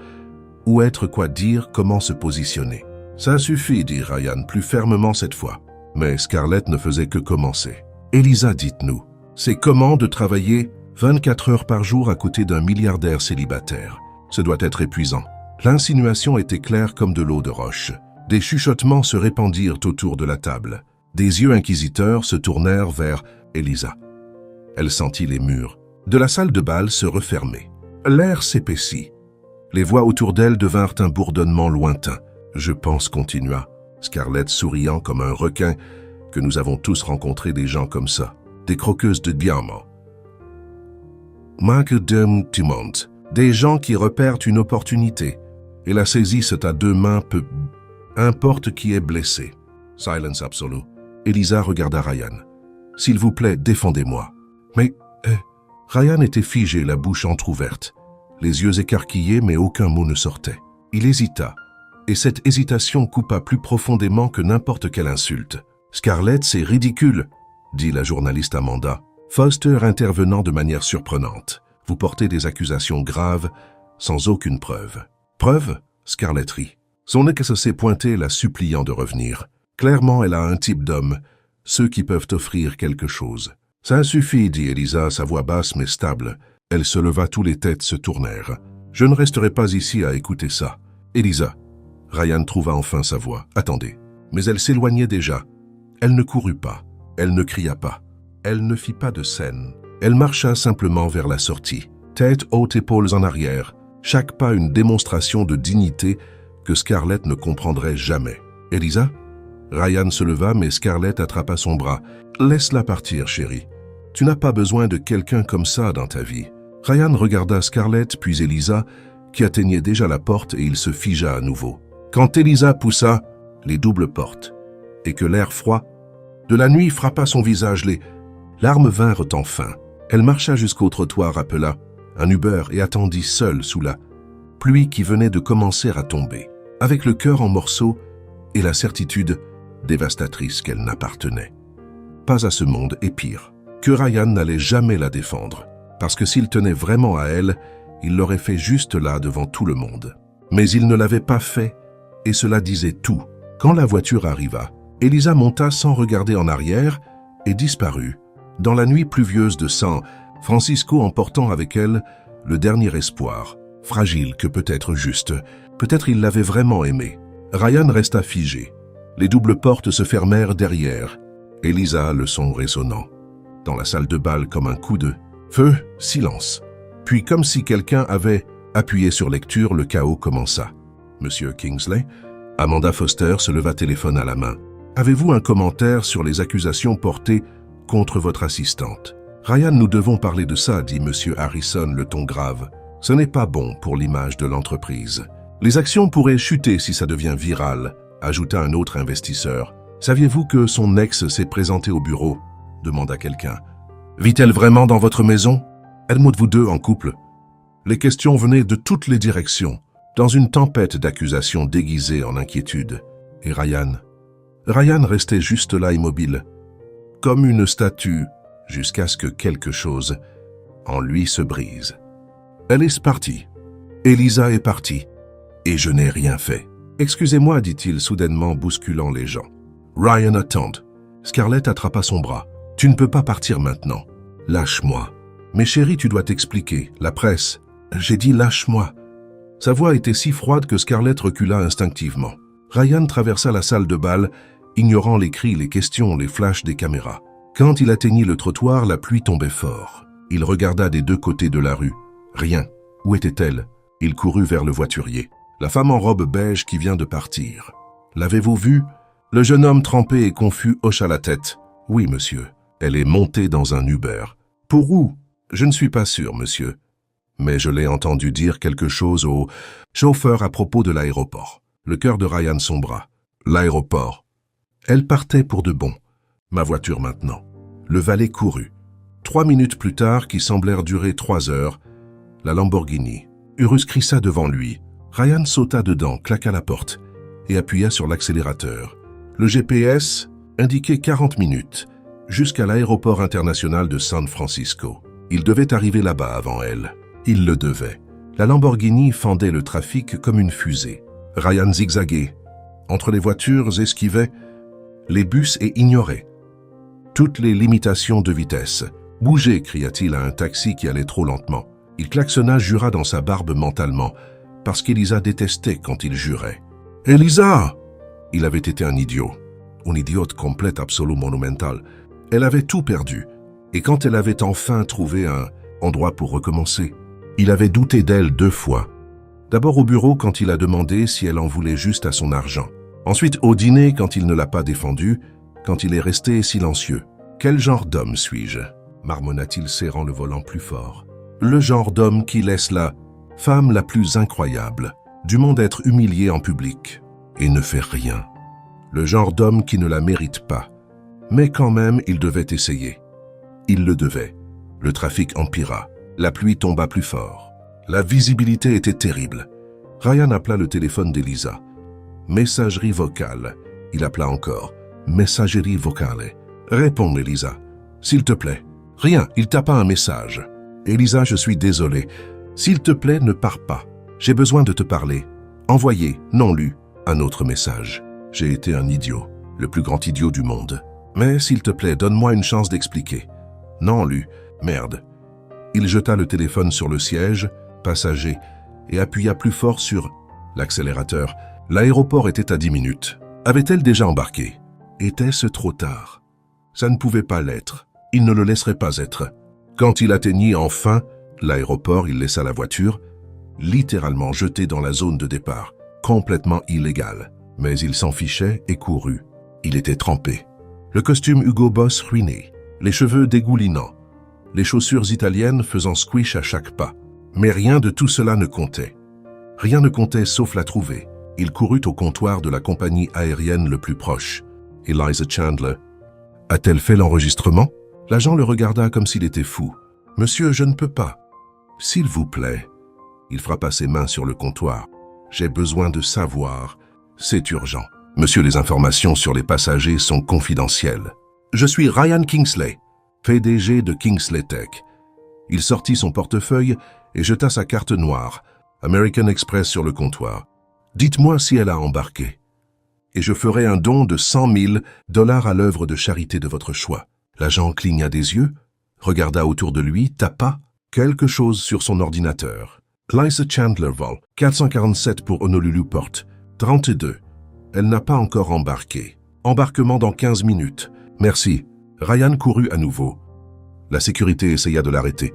où être, quoi dire, comment se positionner. Ça suffit, dit Ryan plus fermement cette fois. Mais Scarlett ne faisait que commencer. Elisa, dites-nous, c'est comment de travailler 24 heures par jour à côté d'un milliardaire célibataire? Ce doit être épuisant. L'insinuation était claire comme de l'eau de roche. Des chuchotements se répandirent autour de la table. Des yeux inquisiteurs se tournèrent vers Elisa. Elle sentit les murs de la salle de bal se refermer. L'air s'épaissit. Les voix autour d'elle devinrent un bourdonnement lointain. Je pense, continua Scarlett, souriant comme un requin, que nous avons tous rencontré des gens comme ça, des croqueuses de diamants. Marque d'un timont, des gens qui repèrent une opportunité et la saisissent à deux mains, peu importe qui est blessé. Silence absolu. Elisa regarda Ryan. S'il vous plaît, défendez-moi. Mais Ryan était figé, la bouche entr'ouverte, les yeux écarquillés, mais aucun mot ne sortait. Il hésita, et cette hésitation coupa plus profondément que n'importe quelle insulte. « Scarlett, c'est ridicule !» dit la journaliste Amanda, Foster intervenant de manière surprenante. « Vous portez des accusations graves, sans aucune preuve. »« Preuve ?» Scarlett rit. Son ex s'est pointé, la suppliant de revenir. Clairement, elle a un type d'homme, ceux qui peuvent offrir quelque chose. « Ça suffit, dit Elisa, sa voix basse mais stable. Elle se leva, tous les têtes se tournèrent. « Je ne resterai pas ici à écouter ça. »« Elisa !» Ryan trouva enfin sa voix. « Attendez. » Mais elle s'éloignait déjà. Elle ne courut pas. Elle ne cria pas. Elle ne fit pas de scène. Elle marcha simplement vers la sortie, tête haute, épaules en arrière, chaque pas une démonstration de dignité que Scarlett ne comprendrait jamais. « Elisa ?» Ryan se leva, mais Scarlett attrapa son bras. « Laisse-la partir, chérie. Tu n'as pas besoin de quelqu'un comme ça dans ta vie. » Ryan regarda Scarlett, puis Elisa, qui atteignait déjà la porte, et il se figea à nouveau. Quand Elisa poussa les doubles portes, et que l'air froid de la nuit frappa son visage, les larmes vinrent enfin. Elle marcha jusqu'au trottoir, appela un Uber et attendit seule sous la pluie qui venait de commencer à tomber, avec le cœur en morceaux et la certitude dévastatrice qu'elle n'appartenait pas à ce monde, et pire, que Ryan n'allait jamais la défendre, parce que s'il tenait vraiment à elle, il l'aurait fait juste là devant tout le monde. Mais il ne l'avait pas fait, et cela disait tout. Quand la voiture arriva, Elisa monta sans regarder en arrière et disparut, dans la nuit pluvieuse de San Francisco, emportant avec elle le dernier espoir, fragile que peut-être juste. Peut-être il l'avait vraiment aimé. Ryan resta figé. Les doubles portes se fermèrent derrière. Elisa, le son résonnant. Dans la salle de bal comme un coup de feu, silence. Puis comme si quelqu'un avait appuyé sur lecture, le chaos commença. « Monsieur Kingsley ?» Amanda Foster se leva, téléphone à la main. « Avez-vous un commentaire sur les accusations portées contre votre assistante ?»« Ryan, nous devons parler de ça, dit Monsieur Harrison, le ton grave. Ce n'est pas bon pour l'image de l'entreprise. Les actions pourraient chuter si ça devient viral, ajouta un autre investisseur. Saviez-vous que son ex s'est présenté au bureau ?» demanda quelqu'un. « Vit-elle vraiment dans votre maison ? Êtes-vous deux en couple ?» Les questions venaient de toutes les directions, dans une tempête d'accusations déguisées en inquiétude. Et Ryan restait juste là, immobile, comme une statue, jusqu'à ce que quelque chose en lui se brise. Elle est partie. Elisa est partie. Et je n'ai rien fait. « Excusez-moi, dit-il soudainement, bousculant les gens. Ryan, attend. » Scarlett attrapa son bras. « Tu ne peux pas partir maintenant. Lâche-moi. »« Mais chérie, tu dois t'expliquer. La presse. » J'ai dit « lâche-moi. » Sa voix était si froide que Scarlett recula instinctivement. Ryan traversa la salle de bal, ignorant les cris, les questions, les flashs des caméras. Quand il atteignit le trottoir, la pluie tombait fort. Il regarda des deux côtés de la rue. Rien. Où était-elle? Il courut vers le voiturier. La femme en robe beige qui vient de partir. L'avez-vous vue? Le jeune homme trempé et confus hocha la tête. Oui, monsieur. Elle est montée dans un Uber. Pour où? Je ne suis pas sûr, monsieur. Mais je l'ai entendu dire quelque chose au chauffeur à propos de l'aéroport. Le cœur de Ryan sombra. L'aéroport. Elle partait pour de bon. Ma voiture maintenant. Le valet courut. 3 minutes plus tard, qui semblèrent durer 3 heures, la Lamborghini. Urus crissa devant lui. Ryan sauta dedans, claqua la porte et appuya sur l'accélérateur. Le GPS indiquait 40 minutes jusqu'à l'aéroport international de San Francisco. Il devait arriver là-bas avant elle. Il le devait. La Lamborghini fendait le trafic comme une fusée. Ryan zigzaguait. Entre les voitures, esquivait les bus et ignorait toutes les limitations de vitesse. « Bougez !» cria-t-il à un taxi qui allait trop lentement. Il klaxonna, jura dans sa barbe mentalement, parce qu'Elisa détestait quand il jurait. « Elisa !» Il avait été un idiot. Une idiote complète, absolue, monumentale. Elle avait tout perdu. Et quand elle avait enfin trouvé un endroit pour recommencer, il avait douté d'elle 2 fois. D'abord au bureau quand il a demandé si elle en voulait juste à son argent. Ensuite au dîner quand il ne l'a pas défendue, quand il est resté silencieux. « Quel genre d'homme suis-je » marmonna-t-il serrant le volant plus fort. « Le genre d'homme qui laisse la femme la plus incroyable du monde être humiliée en public et ne fait rien. Le genre d'homme qui ne la mérite pas. Mais quand même, il devait essayer. Il le devait. Le trafic empira. La pluie tomba plus fort. La visibilité était terrible. Ryan appela le téléphone d'Elisa. Messagerie vocale. Il appela encore. Messagerie vocale. Réponds, Elisa. S'il te plaît. Rien, il tapa un message. Elisa, je suis désolé. S'il te plaît, ne pars pas. J'ai besoin de te parler. Envoyé, non lu. Un autre message. J'ai été un idiot, le plus grand idiot du monde. Mais s'il te plaît, donne-moi une chance d'expliquer. Non lu. Merde. Il jeta le téléphone sur le siège, passager, et appuya plus fort sur l'accélérateur. L'aéroport était à 10 minutes. Avait-elle déjà embarqué? Était-ce trop tard? Ça ne pouvait pas l'être. Il ne le laisserait pas être. Quand il atteignit enfin l'aéroport, il laissa la voiture, littéralement jetée dans la zone de départ, complètement illégale. Mais il s'en fichait et courut. Il était trempé. Le costume Hugo Boss ruiné, les cheveux dégoulinants, les chaussures italiennes faisant squish à chaque pas. Mais rien de tout cela ne comptait. Rien ne comptait sauf la trouver. Il courut au comptoir de la compagnie aérienne le plus proche. Eliza Chandler. A-t-elle fait l'enregistrement? L'agent le regarda comme s'il était fou. « Monsieur, je ne peux pas. »« S'il vous plaît. » Il frappa ses mains sur le comptoir. « J'ai besoin de savoir. C'est urgent. Monsieur, les informations sur les passagers sont confidentielles. Je suis Ryan Kingsley, PDG de Kingsley Tech. » Il sortit son portefeuille et jeta sa carte noire, American Express, sur le comptoir. « Dites-moi si elle a embarqué. Et je ferai un don de $100 000 à l'œuvre de charité de votre choix. » L'agent cligna des yeux, regarda autour de lui, tapa quelque chose sur son ordinateur. Liza Chandler vol 447 pour Honolulu Port 32. Elle n'a pas encore embarqué. Embarquement dans 15 minutes. Merci. Ryan courut à nouveau. La sécurité essaya de l'arrêter.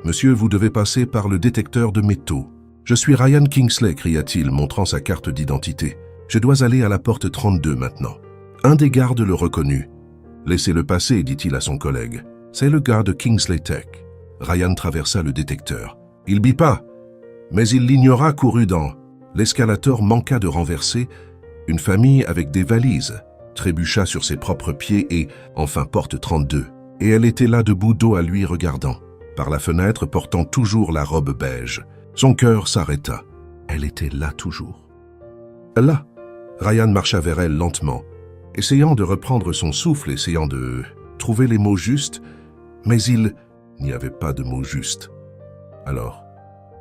Monsieur, vous devez passer par le détecteur de métaux. Je suis Ryan Kingsley, cria-t-il, montrant sa carte d'identité. Je dois aller à la porte 32 maintenant. Un des gardes le reconnut. Laissez-le passer, dit-il à son collègue. C'est le gars de Kingsley Tech. Ryan traversa le détecteur. Il bipa, mais il l'ignora, courut dans. L'escalator manqua de renverser. Une famille avec des valises trébucha sur ses propres pieds et, enfin, porte 32. Et elle était là debout, dos à lui, regardant. Par la fenêtre, portant toujours la robe beige. Son cœur s'arrêta. Elle était là toujours. Là. Ryan marcha vers elle lentement, essayant de reprendre son souffle, essayant de trouver les mots justes, mais il n'y avait pas de mots justes. Alors,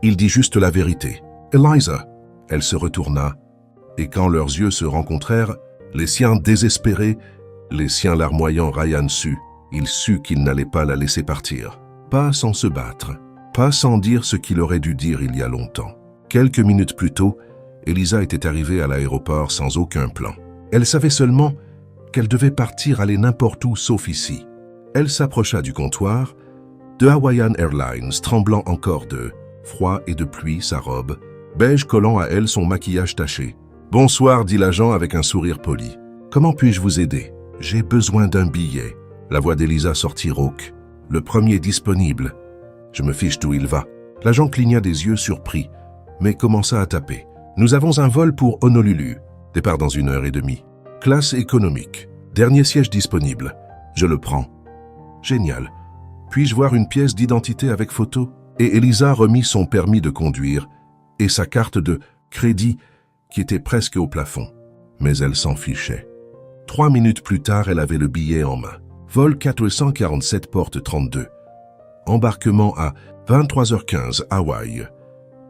il dit juste la vérité. « Eliza !» Elle se retourna, et quand leurs yeux se rencontrèrent, les siens désespérés, les siens larmoyants, Ryan sut. Il sut qu'il n'allait pas la laisser partir. Pas sans se battre, pas sans dire ce qu'il aurait dû dire il y a longtemps. Quelques minutes plus tôt, Elisa était arrivée à l'aéroport sans aucun plan. Elle savait seulement qu'elle devait partir, aller n'importe où sauf ici. Elle s'approcha du comptoir de Hawaiian Airlines, tremblant encore de froid et de pluie, sa robe, beige collant à elle son maquillage taché. « Bonsoir, dit l'agent avec un sourire poli. Comment puis-je vous aider? J'ai besoin d'un billet. » La voix d'Elisa sortit rauque. « Le premier disponible. Je me fiche d'où il va. » L'agent cligna des yeux surpris, mais commença à taper. « Nous avons un vol pour Honolulu. Départ dans 1h30. Classe économique. Dernier siège disponible. Je le prends. » Génial. Puis-je voir une pièce d'identité avec photo? Et Elisa remit son permis de conduire et sa carte de crédit qui était presque au plafond. Mais elle s'en fichait. 3 minutes plus tard, elle avait le billet en main. Vol 447 porte 32. Embarquement à 23h15, Hawaï.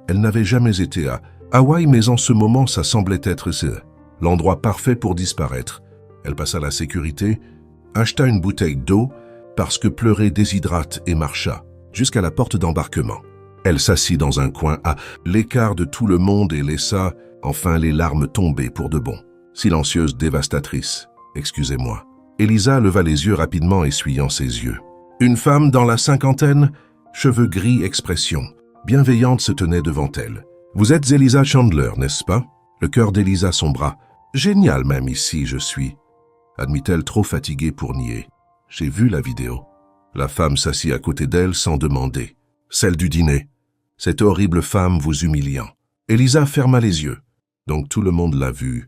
Elle n'avait jamais été à Hawaï, mais en ce moment, ça semblait être l'endroit parfait pour disparaître. Elle passa la sécurité, acheta une bouteille d'eau, parce que pleurer déshydrate, et marcha jusqu'à la porte d'embarquement. Elle s'assit dans un coin à l'écart de tout le monde et laissa enfin les larmes tomber pour de bon. Silencieuse, dévastatrice. Excusez-moi. Elisa leva les yeux rapidement, essuyant ses yeux. Une femme dans la cinquantaine, cheveux gris, expression bienveillante se tenait devant elle. Vous êtes Elisa Chandler, n'est-ce pas? Le cœur d'Elisa sombra. Génial même ici, je suis. Admit-elle trop fatiguée pour nier. J'ai vu la vidéo. La femme s'assit à côté d'elle sans demander. Celle du dîner. Cette horrible femme vous humiliant. Elisa ferma les yeux. Donc tout le monde l'a vu.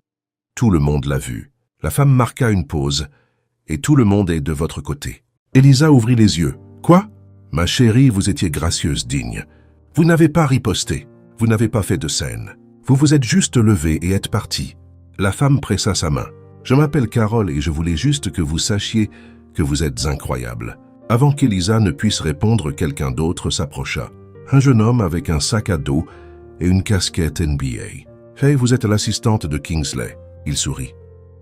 Tout le monde l'a vu. La femme marqua une pause. Et tout le monde est de votre côté. Elisa ouvrit les yeux. Quoi? Ma chérie, vous étiez gracieuse, digne. Vous n'avez pas riposté. Vous n'avez pas fait de scène. Vous vous êtes juste levée et êtes partie. La femme pressa sa main. Je m'appelle Carole et je voulais juste que vous sachiez que vous êtes incroyable. Avant qu'Elisa ne puisse répondre, quelqu'un d'autre s'approcha. Un jeune homme avec un sac à dos et une casquette NBA. Hey, vous êtes l'assistante de Kingsley. Il sourit.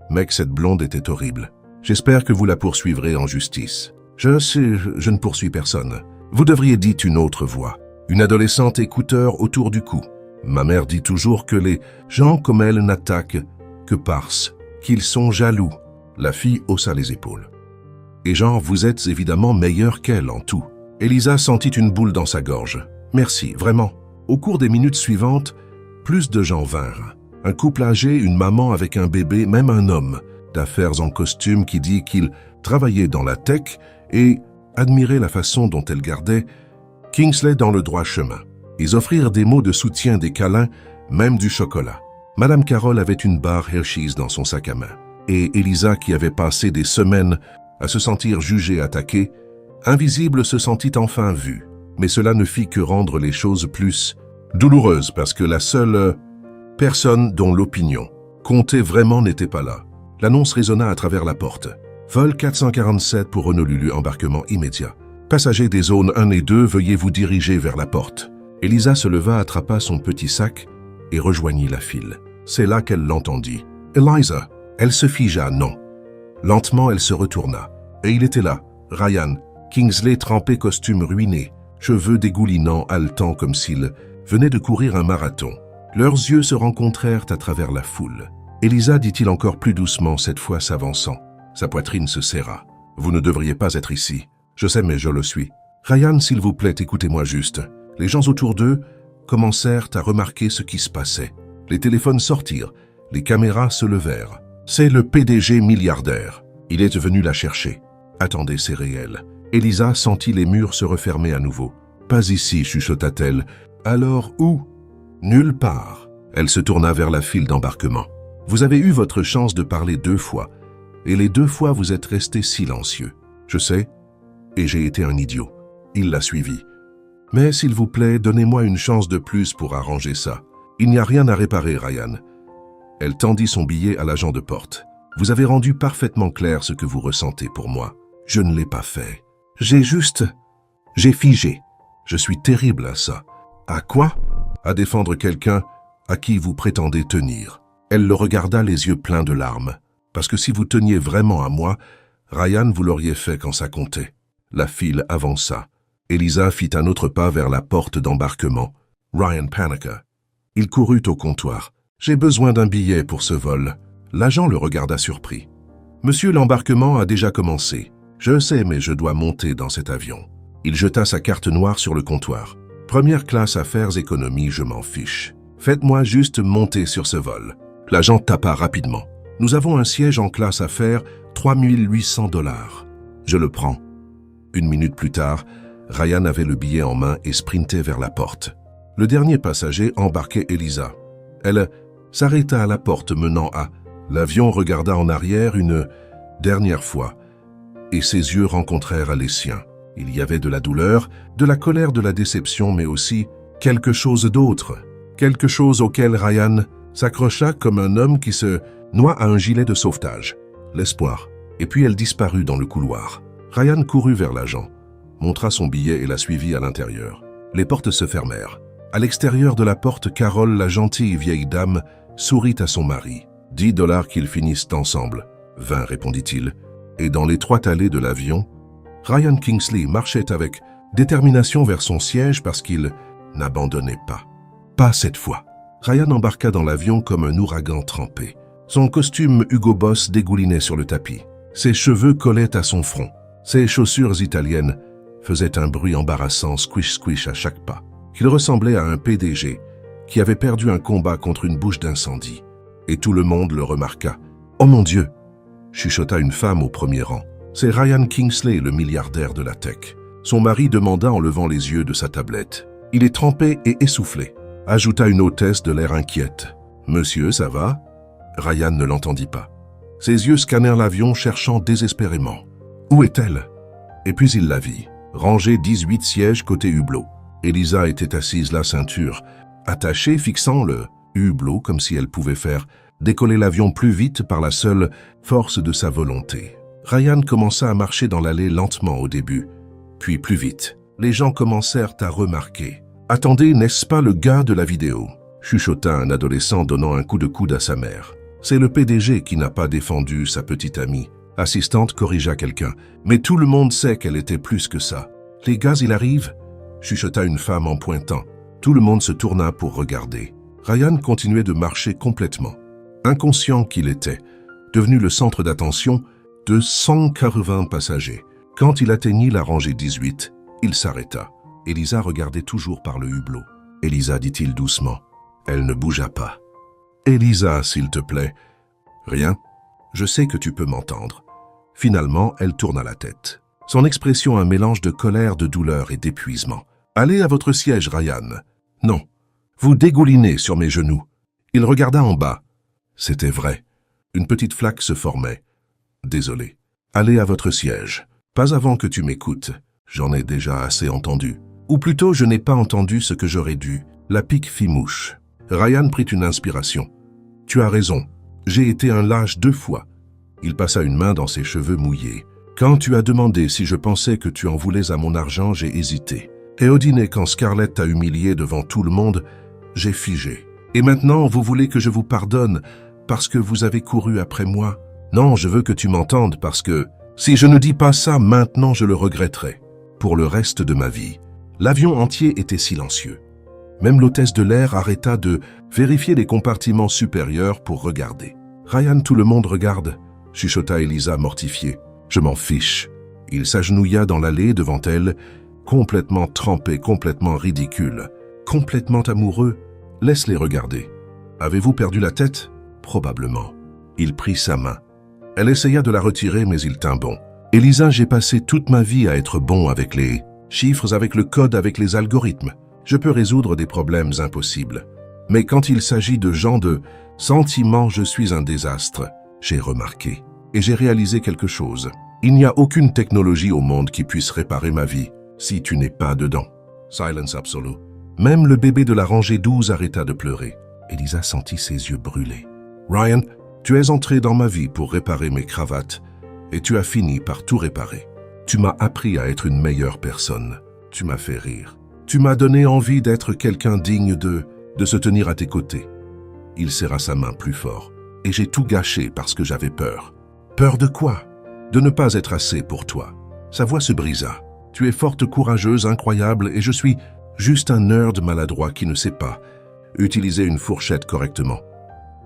Mec, cette blonde était horrible. J'espère que vous la poursuivrez en justice. Je sais, je ne poursuis personne. Vous devriez dire une autre voix. Une adolescente écouteur autour du cou. Ma mère dit toujours que les gens comme elle n'attaquent que parce qu'ils sont jaloux. La fille haussa les épaules. Et genre, vous êtes évidemment meilleur qu'elle en tout. Elisa sentit une boule dans sa gorge. Merci, vraiment. Au cours des minutes suivantes, plus de gens vinrent. Un couple âgé, une maman avec un bébé, même un homme d'affaires en costume qui dit qu'il travaillait dans la tech et admirait la façon dont elle gardait Kingsley dans le droit chemin. Ils offrirent des mots de soutien, des câlins, même du chocolat. Madame Carole avait une barre Hershey's dans son sac à main. Et Elisa, qui avait passé des semaines à se sentir jugée, attaquée, invisible, se sentit enfin vue. Mais cela ne fit que rendre les choses plus douloureuses parce que la seule personne dont l'opinion comptait vraiment n'était pas là. L'annonce résonna à travers la porte. Vol 447 pour Honolulu, embarquement immédiat. Passagers des zones 1 et 2, veuillez vous diriger vers la porte. Elisa se leva, attrapa son petit sac et rejoignit la file. C'est là qu'elle l'entendit. Eliza. Elle se figea, non. Lentement, elle se retourna. Et il était là, Ryan, Kingsley trempé, costume ruiné, cheveux dégoulinants, haletant comme s'il venait de courir un marathon. Leurs yeux se rencontrèrent à travers la foule. Elisa, dit-il encore plus doucement, cette fois s'avançant. Sa poitrine se serra. Vous ne devriez pas être ici. Je sais, mais je le suis. Ryan, s'il vous plaît, écoutez-moi juste. Les gens autour d'eux commencèrent à remarquer ce qui se passait. Les téléphones sortirent, les caméras se levèrent. C'est le PDG milliardaire. Il est venu la chercher. Attendez, c'est réel. Elisa sentit les murs se refermer à nouveau. Pas ici, chuchota-t-elle. Alors où? Nulle part. Elle se tourna vers la file d'embarquement. Vous avez eu votre chance de parler 2 fois, et les 2 fois vous êtes resté silencieux. Je sais, et j'ai été un idiot. Il l'a suivi. Mais s'il vous plaît, donnez-moi une chance de plus pour arranger ça. Il n'y a rien à réparer, Ryan. Elle tendit son billet à l'agent de porte. Vous avez rendu parfaitement clair ce que vous ressentez pour moi. Je ne l'ai pas fait. J'ai figé. Je suis terrible à ça. À quoi? À défendre quelqu'un à qui vous prétendez tenir. Elle le regarda, les yeux pleins de larmes. Parce que si vous teniez vraiment à moi, Ryan, vous l'auriez fait quand ça comptait. La file avança. Elisa fit un autre pas vers la porte d'embarquement. Ryan paniqua. Il courut au comptoir. J'ai besoin d'un billet pour ce vol. L'agent le regarda surpris. Monsieur, l'embarquement a déjà commencé. Je sais, mais je dois monter dans cet avion. Il jeta sa carte noire sur le comptoir. Première classe, affaires, économie, je m'en fiche. Faites-moi juste monter sur ce vol. L'agent tapa rapidement. Nous avons un siège en classe affaires, 3800 $. Je le prends. 1 minute plus tard, Ryan avait le billet en main et sprintait vers la porte. Le dernier passager embarquait Elisa. Elle s'arrêta à la porte menant à. L'avion regarda en arrière une dernière fois, et ses yeux rencontrèrent les siens. Il y avait de la douleur, de la colère, de la déception, mais aussi quelque chose d'autre. Quelque chose auquel Ryan s'accrocha comme un homme qui se noie à un gilet de sauvetage. L'espoir. Et puis elle disparut dans le couloir. Ryan courut vers l'agent. « montra son billet et la suivit à l'intérieur. Les portes se fermèrent. À l'extérieur de la porte, Carole, la gentille vieille dame, sourit à son mari. 10 $ qu'ils finissent ensemble. 20, répondit-il. Et dans l'étroite allée de l'avion, Ryan Kingsley marchait avec détermination vers son siège parce qu'il n'abandonnait pas. Pas cette fois. Ryan embarqua dans l'avion comme un ouragan trempé. Son costume Hugo Boss dégoulinait sur le tapis. Ses cheveux collaient à son front. Ses chaussures italiennes faisaient un bruit embarrassant squish-squish à chaque pas. Il ressemblait à un PDG qui avait perdu un combat contre une bouche d'incendie. Et tout le monde le remarqua. « Oh mon Dieu !» chuchota une femme au premier rang. « C'est Ryan Kingsley, le milliardaire de la tech. » Son mari demanda en levant les yeux de sa tablette. « Il est trempé et essoufflé. » Ajouta une hôtesse de l'air inquiète. « Monsieur, ça va ?» Ryan ne l'entendit pas. Ses yeux scannèrent l'avion, cherchant désespérément. Où est-elle? Et puis il la vit, rangée 18 sièges côté hublot. Elisa était assise la ceinture, attachée, fixant le hublot comme si elle pouvait faire décoller l'avion plus vite par la seule force de sa volonté. Ryan commença à marcher dans l'allée lentement au début, puis plus vite. Les gens commencèrent à remarquer. « Attendez, n'est-ce pas le gars de la vidéo ?» chuchota un adolescent donnant un coup de coude à sa mère. « C'est le PDG qui n'a pas défendu sa petite amie. » Assistante corrigea quelqu'un. « Mais tout le monde sait qu'elle était plus que ça. »« Les gars, il arrive ?» chuchota une femme en pointant. Tout le monde se tourna pour regarder. Ryan continuait de marcher complètement. Inconscient qu'il était, devenu le centre d'attention de 180 passagers. Quand il atteignit la rangée 18, il s'arrêta. Elisa regardait toujours par le hublot. « Elisa, dit-il doucement. » Elle ne bougea pas. « Elisa, s'il te plaît. »« Rien. Je sais que tu peux m'entendre. » Finalement, elle tourna la tête. Son expression un mélange de colère, de douleur et d'épuisement. « Allez à votre siège, Ryan. »« Non. Vous dégoulinez sur mes genoux. » Il regarda en bas. C'était vrai. Une petite flaque se formait. « Désolé. Allez à votre siège. Pas avant que tu m'écoutes. J'en ai déjà assez entendu. » Ou plutôt, je n'ai pas entendu ce que j'aurais dû. La pique fit mouche. Ryan prit une inspiration. « Tu as raison. J'ai été un lâche 2 fois. » Il passa une main dans ses cheveux mouillés. « Quand tu as demandé si je pensais que tu en voulais à mon argent, j'ai hésité. Et au dîner, quand Scarlett t'a humilié devant tout le monde, j'ai figé. Et maintenant, vous voulez que je vous pardonne parce que vous avez couru après moi? Non, je veux que tu m'entendes parce que si je ne dis pas ça, maintenant je le regretterai. Pour le reste de ma vie. » L'avion entier était silencieux. Même l'hôtesse de l'air arrêta de vérifier les compartiments supérieurs pour regarder. « Ryan, tout le monde regarde » chuchota Elisa mortifiée. « Je m'en fiche. » Il s'agenouilla dans l'allée devant elle, complètement trempé, complètement ridicule, complètement amoureux. « Laisse-les regarder. »« Avez-vous perdu la tête ?»« Probablement. » Il prit sa main. Elle essaya de la retirer, mais il tint bon. « Elisa, j'ai passé toute ma vie à être bon avec les chiffres, avec le code, avec les algorithmes. Je peux résoudre des problèmes impossibles. Mais quand il s'agit de gens de sentiments, je suis un désastre. » J'ai remarqué. Et j'ai réalisé quelque chose. Il n'y a aucune technologie au monde qui puisse réparer ma vie si tu n'es pas dedans. Silence absolu. Même le bébé de la rangée 12 arrêta de pleurer. Elisa sentit ses yeux brûler. « Ryan, tu es entré dans ma vie pour réparer mes cravates et tu as fini par tout réparer. Tu m'as appris à être une meilleure personne. Tu m'as fait rire. Tu m'as donné envie d'être quelqu'un digne de se tenir à tes côtés. » Il serra sa main plus fort. « Et j'ai tout gâché parce que j'avais peur. » « Peur de quoi? De ne pas être assez pour toi. » Sa voix se brisa. « Tu es forte, courageuse, incroyable et je suis juste un nerd maladroit qui ne sait pas utiliser une fourchette correctement. »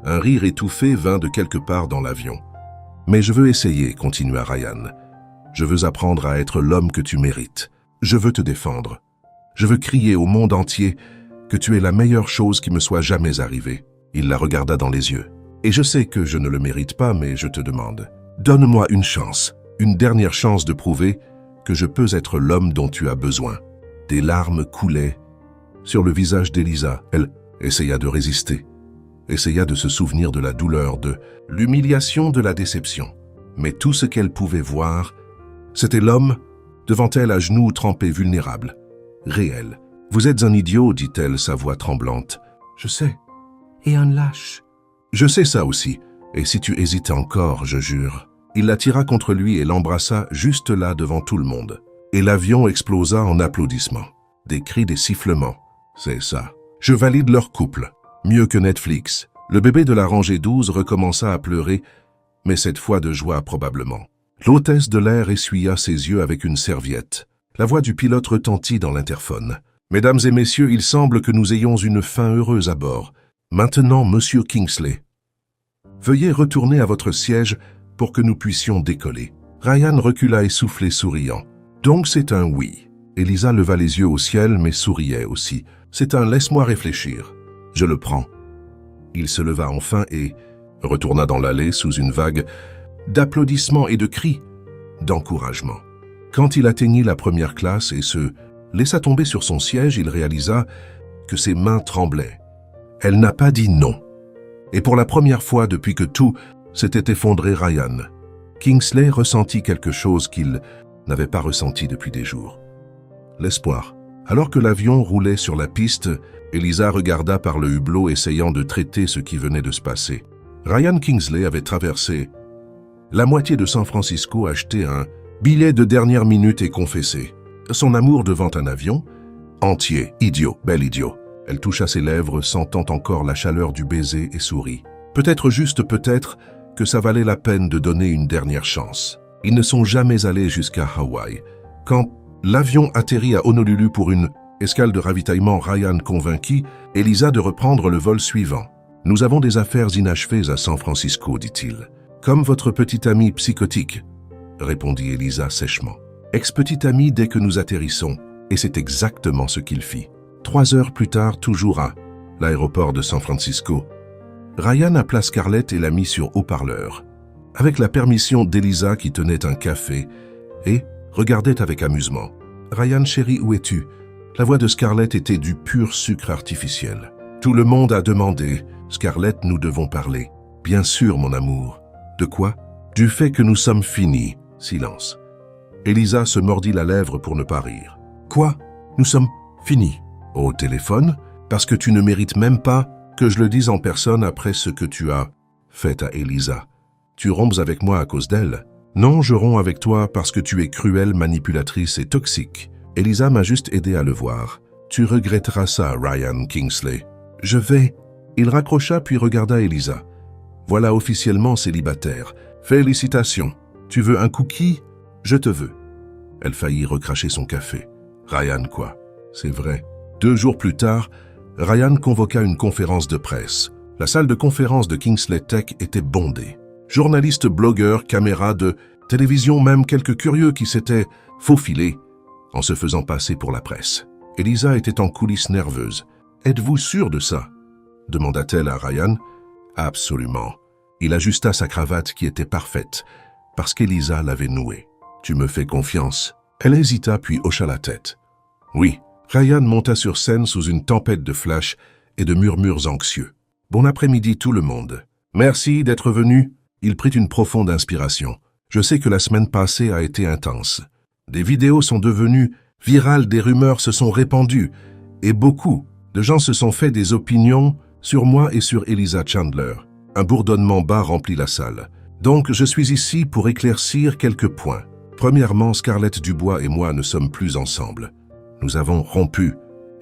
Un rire étouffé vint de quelque part dans l'avion. « Mais je veux essayer, » continua Ryan. « Je veux apprendre à être l'homme que tu mérites. Je veux te défendre. Je veux crier au monde entier que tu es la meilleure chose qui me soit jamais arrivée. » Il la regarda dans les yeux. « Et je sais que je ne le mérite pas, mais je te demande. Donne-moi une chance, une dernière chance de prouver que je peux être l'homme dont tu as besoin. » Des larmes coulaient sur le visage d'Elisa. Elle essaya de résister, essaya de se souvenir de la douleur, de l'humiliation, de la déception. Mais tout ce qu'elle pouvait voir, c'était l'homme devant elle à genoux, trempé, vulnérable, réel. « Vous êtes un idiot, dit-elle, sa voix tremblante. Je sais. Et un lâche. Je sais ça aussi. Et si tu hésites encore, je jure. » Il la tira contre lui et l'embrassa juste là devant tout le monde. et l'avion explosa en applaudissements. Des cris, des sifflements. C'est ça. Je valide leur couple. Mieux que Netflix. Le bébé de la rangée 12 recommença à pleurer, mais cette fois de joie probablement. L'hôtesse de l'air essuya ses yeux avec une serviette. La voix du pilote retentit dans l'interphone. « Mesdames et messieurs, il semble que nous ayons une fin heureuse à bord. Maintenant, Monsieur Kingsley. Veuillez retourner à votre siège pour que nous puissions décoller. » Ryan recula essoufflé, souriant. « Donc c'est un oui. » Elisa leva les yeux au ciel, mais souriait aussi. « C'est un laisse-moi réfléchir. Je le prends. » Il se leva enfin et retourna dans l'allée sous une vague d'applaudissements et de cris d'encouragement. Quand il atteignit la première classe et se laissa tomber sur son siège, il réalisa que ses mains tremblaient. Elle n'a pas dit non. Et pour la première fois depuis que tout s'était effondré, Ryan Kingsley ressentit quelque chose qu'il n'avait pas ressenti depuis des jours. L'espoir. Alors que l'avion roulait sur la piste, Elisa regarda par le hublot essayant de traiter ce qui venait de se passer. Ryan Kingsley avait traversé la moitié de San Francisco, acheté un billet de dernière minute et confessé son amour devant un avion entier. Idiot, bel idiot. Elle toucha ses lèvres, sentant encore la chaleur du baiser et sourit. Peut-être, juste peut-être, que ça valait la peine de donner une dernière chance. Ils ne sont jamais allés jusqu'à Hawaï. Quand l'avion atterrit à Honolulu pour une escale de ravitaillement, Ryan convainquit Elisa de reprendre le vol suivant. « Nous avons des affaires inachevées à San Francisco, dit-il. Comme votre petit ami psychotique, répondit Elisa sèchement. Ex-petit ami dès que nous atterrissons, et c'est exactement ce qu'il fit. 3 heures plus tard, toujours à l'aéroport de San Francisco, Ryan appela Scarlett et la mit sur haut-parleur, avec la permission d'Elisa qui tenait un café et regardait avec amusement. « Ryan, chéri, où es-tu » La voix de Scarlett était du pur sucre artificiel. « Tout le monde a demandé. Scarlett, nous devons parler. »« Bien sûr, mon amour. »« De quoi ?»« Du fait que nous sommes finis. » Silence. Elisa se mordit la lèvre pour ne pas rire. « Quoi ? Nous sommes finis ?»« Au téléphone ? Parce que tu ne mérites même pas que je le dise en personne après ce que tu as fait à Elisa. Tu rompes avec moi à cause d'elle. Non, je romps avec toi parce que tu es cruelle, manipulatrice et toxique. Elisa m'a juste aidé à le voir. Tu regretteras ça, Ryan Kingsley. Je vais... » Il raccrocha puis regarda Elisa. « Voilà officiellement célibataire. Félicitations. Tu veux un cookie ? Je te veux. » Elle faillit recracher son café. Ryan quoi ? C'est vrai. 2 jours plus tard, Ryan convoqua une conférence de presse. La salle de conférence de Kingsley Tech était bondée. Journalistes, blogueurs, caméras de télévision, même quelques curieux qui s'étaient faufilés en se faisant passer pour la presse. Elisa était en coulisses nerveuse. « Êtes-vous sûr de ça ?» demanda-t-elle à Ryan. « Absolument. » Il ajusta sa cravate qui était parfaite, parce qu'Elisa l'avait nouée. « Tu me fais confiance ?» Elle hésita puis hocha la tête. « Oui. » Ryan monta sur scène sous une tempête de flashs et de murmures anxieux. « Bon après-midi tout le monde. Merci d'être venu. » Il prit une profonde inspiration. « Je sais que la semaine passée a été intense. Des vidéos sont devenues virales, des rumeurs se sont répandues, et beaucoup de gens se sont fait des opinions sur moi et sur Elisa Chandler. » Un bourdonnement bas remplit la salle. « Donc, je suis ici pour éclaircir quelques points. Premièrement, Scarlett Dubois et moi ne sommes plus ensemble. Nous avons rompu.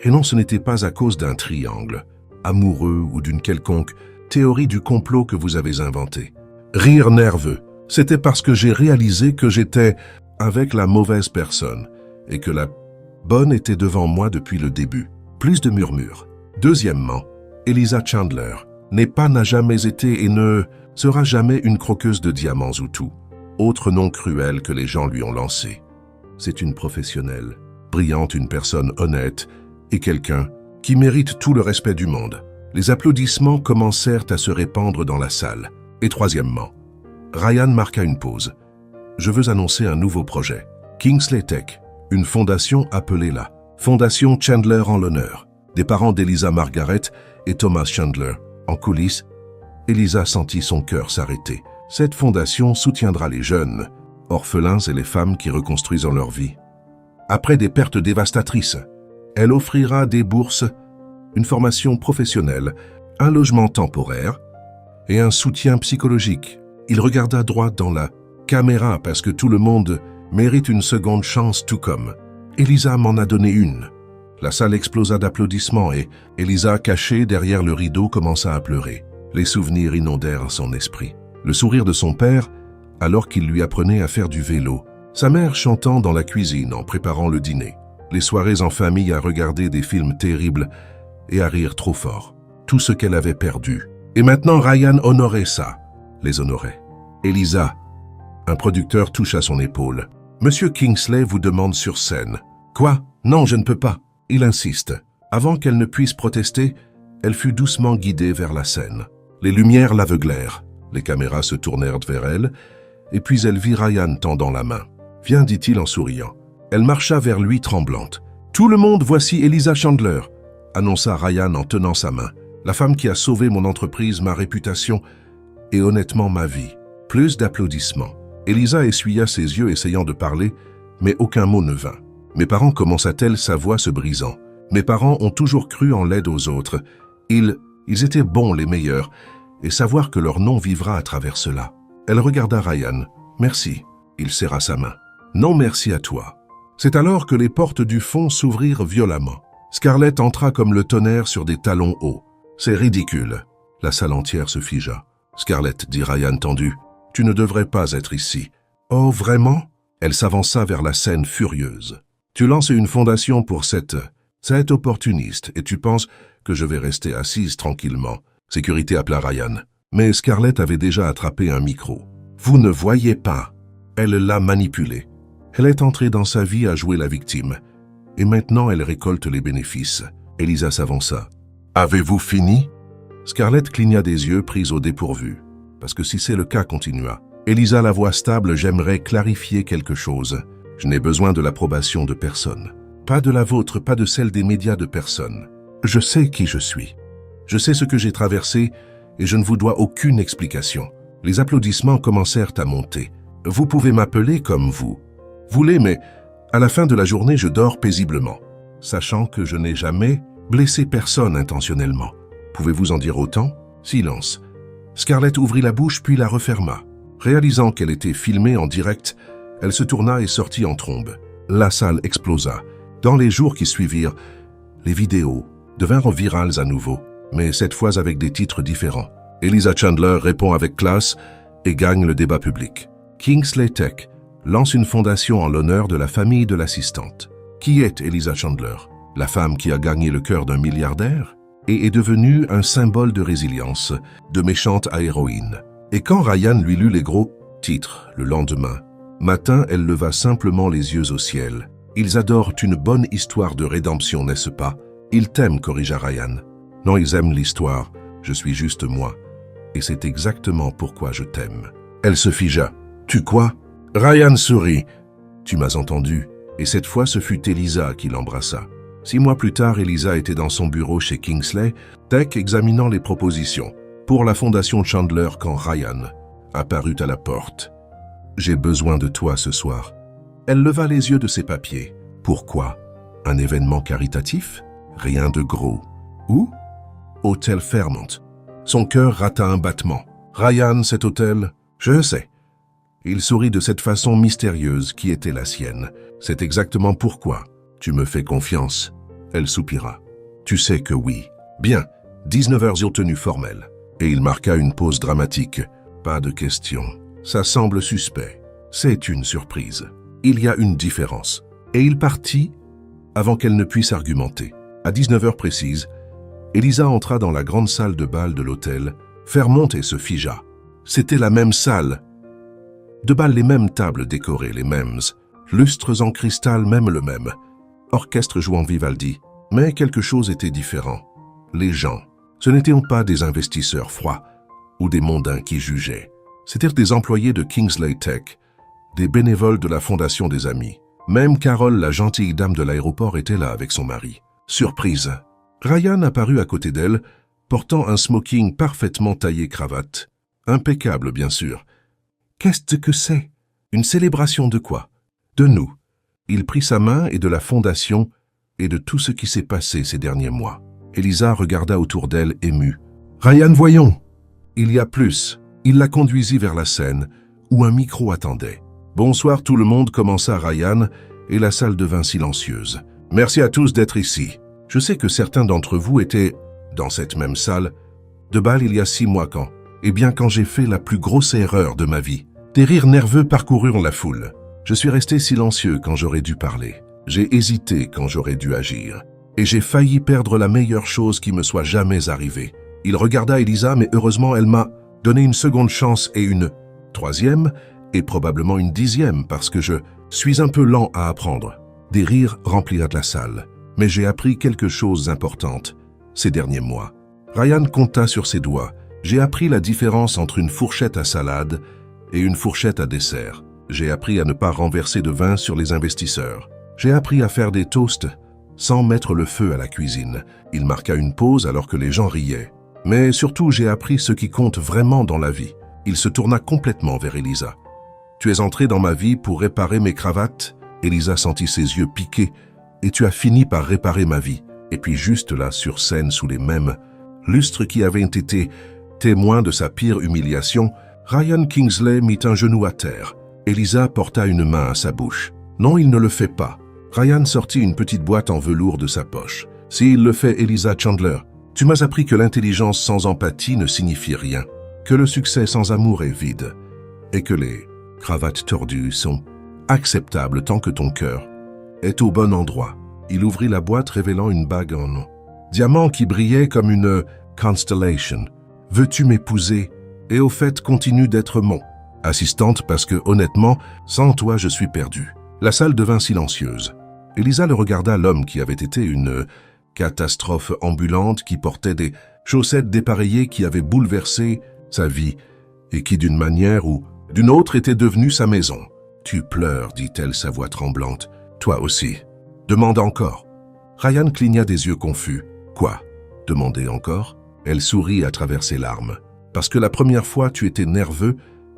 Et non, ce n'était pas à cause d'un triangle amoureux ou d'une quelconque théorie du complot que vous avez inventée. Rire nerveux. C'était parce que j'ai réalisé que j'étais avec la mauvaise personne et que la bonne était devant moi depuis le début. » Plus de murmures. Deuxièmement, Elisa Chandler n'a jamais été et ne sera jamais une croqueuse de diamants ou tout. Autre nom cruel que les gens lui ont lancé. C'est une professionnelle, brillante, une personne honnête et quelqu'un qui mérite tout le respect du monde. Les applaudissements commencèrent à se répandre dans la salle. Et troisièmement, Ryan marqua une pause. « Je veux annoncer un nouveau projet. Kingsley Tech, une fondation appelée la Fondation Chandler en l'honneur. Des parents d'Elisa Margaret et Thomas Chandler. En coulisses, Elisa sentit son cœur s'arrêter. Cette fondation soutiendra les jeunes, orphelins et les femmes qui reconstruisent leur vie. Après des pertes dévastatrices, elle offrira des bourses, une formation professionnelle, un logement temporaire et un soutien psychologique. Il regarda droit dans la caméra parce que tout le monde mérite une seconde chance tout comme. Elisa m'en a donné une. La salle explosa d'applaudissements et Elisa, cachée derrière le rideau, commença à pleurer. Les souvenirs inondèrent son esprit. Le sourire de son père, alors qu'il lui apprenait à faire du vélo. Sa mère chantant dans la cuisine en préparant le dîner. Les soirées en famille à regarder des films terribles et à rire trop fort. Tout ce qu'elle avait perdu. Et maintenant Ryan honorait ça. Les honorait. Elisa, un producteur touche à son épaule. Monsieur Kingsley vous demande sur scène. Quoi? Non, je ne peux pas. Il insiste. Avant qu'elle ne puisse protester, elle fut doucement guidée vers la scène. Les lumières l'aveuglèrent. Les caméras se tournèrent vers elle, et puis elle vit Ryan tendant la main. Viens, dit-il en souriant. Elle marcha vers lui tremblante. Tout le monde, voici Elisa Chandler, annonça Ryan en tenant sa main. La femme qui a sauvé mon entreprise, ma réputation et honnêtement ma vie. Plus d'applaudissements. Elisa essuya ses yeux essayant de parler, mais aucun mot ne vint. Mes parents, commença-t-elle, sa voix se brisant. Mes parents ont toujours cru en l'aide aux autres. Ils étaient bons, les meilleurs, et savoir que leur nom vivra à travers cela. Elle regarda Ryan. Merci. Il serra sa main. Non, merci à toi. C'est alors que les portes du fond s'ouvrirent violemment. Scarlett entra comme le tonnerre sur des talons hauts. C'est ridicule. La salle entière se figea. Scarlett, dit Ryan tendu, tu ne devrais pas être ici. Oh, vraiment? Elle s'avança vers la scène furieuse. Tu lances une fondation pour cette opportuniste et tu penses que je vais rester assise tranquillement. Sécurité, appela Ryan. Mais Scarlett avait déjà attrapé un micro. Vous ne voyez pas. Elle l'a manipulé. Elle est entrée dans sa vie à jouer la victime. Et maintenant, elle récolte les bénéfices. Elisa s'avança. Avez-vous fini? Scarlett cligna des yeux, prise au dépourvu. Parce que si c'est le cas, continua. Elisa, la voix stable, j'aimerais clarifier quelque chose. Je n'ai besoin de l'approbation de personne. Pas de la vôtre, pas de celle des médias, de personne. Je sais qui je suis. Je sais ce que j'ai traversé et je ne vous dois aucune explication. Les applaudissements commencèrent à monter. Vous pouvez m'appeler comme vous voulez, mais à la fin de la journée, je dors paisiblement, sachant que je n'ai jamais blessé personne intentionnellement. Pouvez-vous en dire autant? Silence. Scarlett ouvrit la bouche puis la referma. Réalisant qu'elle était filmée en direct, elle se tourna et sortit en trombe. La salle explosa. Dans les jours qui suivirent, les vidéos devinrent virales à nouveau, mais cette fois avec des titres différents. Elisa Chandler répond avec classe et gagne le débat public. Kingsley Tech lance une fondation en l'honneur de la famille de l'assistante. Qui est Elisa Chandler? La femme qui a gagné le cœur d'un milliardaire et est devenue un symbole de résilience, de méchante à héroïne. Et quand Ryan lui lut les gros titres le lendemain matin, elle leva simplement les yeux au ciel. Ils adorent une bonne histoire de rédemption, n'est-ce pas? Ils t'aiment, corrigea Ryan. Non, ils aiment l'histoire. Je suis juste moi. Et c'est exactement pourquoi je t'aime. Elle se figea. Tu quoi? Ryan sourit. Tu m'as entendu. Et cette fois, ce fut Elisa qui l'embrassa. 6 mois plus tard, Elisa était dans son bureau chez Kingsley Tech examinant les propositions pour la fondation Chandler quand Ryan apparut à la porte. J'ai besoin de toi ce soir. Elle leva les yeux de ses papiers. Pourquoi? Un événement caritatif? Rien de gros. Où? Hôtel Fairmont. Son cœur rata un battement. Ryan, cet hôtel? Je sais. Il sourit de cette façon mystérieuse qui était la sienne. C'est exactement pourquoi. Tu me fais confiance. Elle soupira. Tu sais que oui. Bien. 19h tenue formelle. Et il marqua une pause dramatique. Pas de question. Ça semble suspect. C'est une surprise. Il y a une différence. Et il partit avant qu'elle ne puisse argumenter. À 19h précise, Elisa entra dans la grande salle de bal de l'hôtel, Fairmont et se figea. C'était la même salle. De bal, les mêmes tables décorées, les mêmes lustres en cristal, même le même. Orchestre jouant Vivaldi. Mais quelque chose était différent. Les gens. Ce n'étaient pas des investisseurs froids ou des mondains qui jugeaient. C'étaient des employés de Kingsley Tech, des bénévoles de la Fondation des Amis. Même Carole, la gentille dame de l'aéroport, était là avec son mari. Surprise. Ryan apparut à côté d'elle, portant un smoking parfaitement taillé cravate. Impeccable, bien sûr. Qu'est-ce que c'est? Une célébration de quoi? De nous. Il prit sa main et de la Fondation et de tout ce qui s'est passé ces derniers mois. Elisa regarda autour d'elle, émue. Ryan, voyons. Il y a plus. Il la conduisit vers la scène, où un micro attendait. Bonsoir tout le monde, commença Ryan, et la salle devint silencieuse. Merci à tous d'être ici. Je sais que certains d'entre vous étaient, dans cette même salle, de Bâle il y a 6 mois quand, eh bien quand j'ai fait la plus grosse erreur de ma vie. Des rires nerveux parcoururent la foule. Je suis resté silencieux quand j'aurais dû parler. J'ai hésité quand j'aurais dû agir. Et j'ai failli perdre la meilleure chose qui me soit jamais arrivée. Il regarda Elisa, mais heureusement elle m'a donné une seconde chance et une troisième, et probablement une 10e parce que je suis un peu lent à apprendre. Des rires remplirent la salle. Mais j'ai appris quelque chose d'importante ces derniers mois. Ryan compta sur ses doigts. J'ai appris la différence entre une fourchette à salade et une fourchette à dessert. J'ai appris à ne pas renverser de vin sur les investisseurs. J'ai appris à faire des toasts sans mettre le feu à la cuisine. Il marqua une pause alors que les gens riaient. Mais surtout, j'ai appris ce qui compte vraiment dans la vie. Il se tourna complètement vers Elisa. « Tu es entrée dans ma vie pour réparer mes cravates ?» Elisa sentit ses yeux piquer. « Et tu as fini par réparer ma vie. » Et puis juste là, sur scène, sous les mêmes lustres qui avaient été témoins de sa pire humiliation, Ryan Kingsley mit un genou à terre. Elisa porta une main à sa bouche. « Non, il ne le fait pas. » Ryan sortit une petite boîte en velours de sa poche. « S'il le fait, Elisa Chandler, tu m'as appris que l'intelligence sans empathie ne signifie rien, que le succès sans amour est vide, et que les cravates tordues sont acceptables tant que ton cœur est au bon endroit. » Il ouvrit la boîte révélant une bague en diamant qui brillait comme une constellation. « Veux-tu m'épouser? Et au fait, continue d'être mon assistante parce que, honnêtement, sans toi, je suis perdu. » La salle devint silencieuse. Elisa le regarda, l'homme qui avait été une catastrophe ambulante, qui portait des chaussettes dépareillées qui avaient bouleversé sa vie et qui, d'une manière ou d'une autre, était devenue sa maison. « Tu pleures, dit-elle, sa voix tremblante. Toi aussi. Demande encore. » Ryan cligna des yeux confus. « Quoi? Demander encore ?» Elle sourit à travers ses larmes. « Parce que la première fois, tu étais nerveux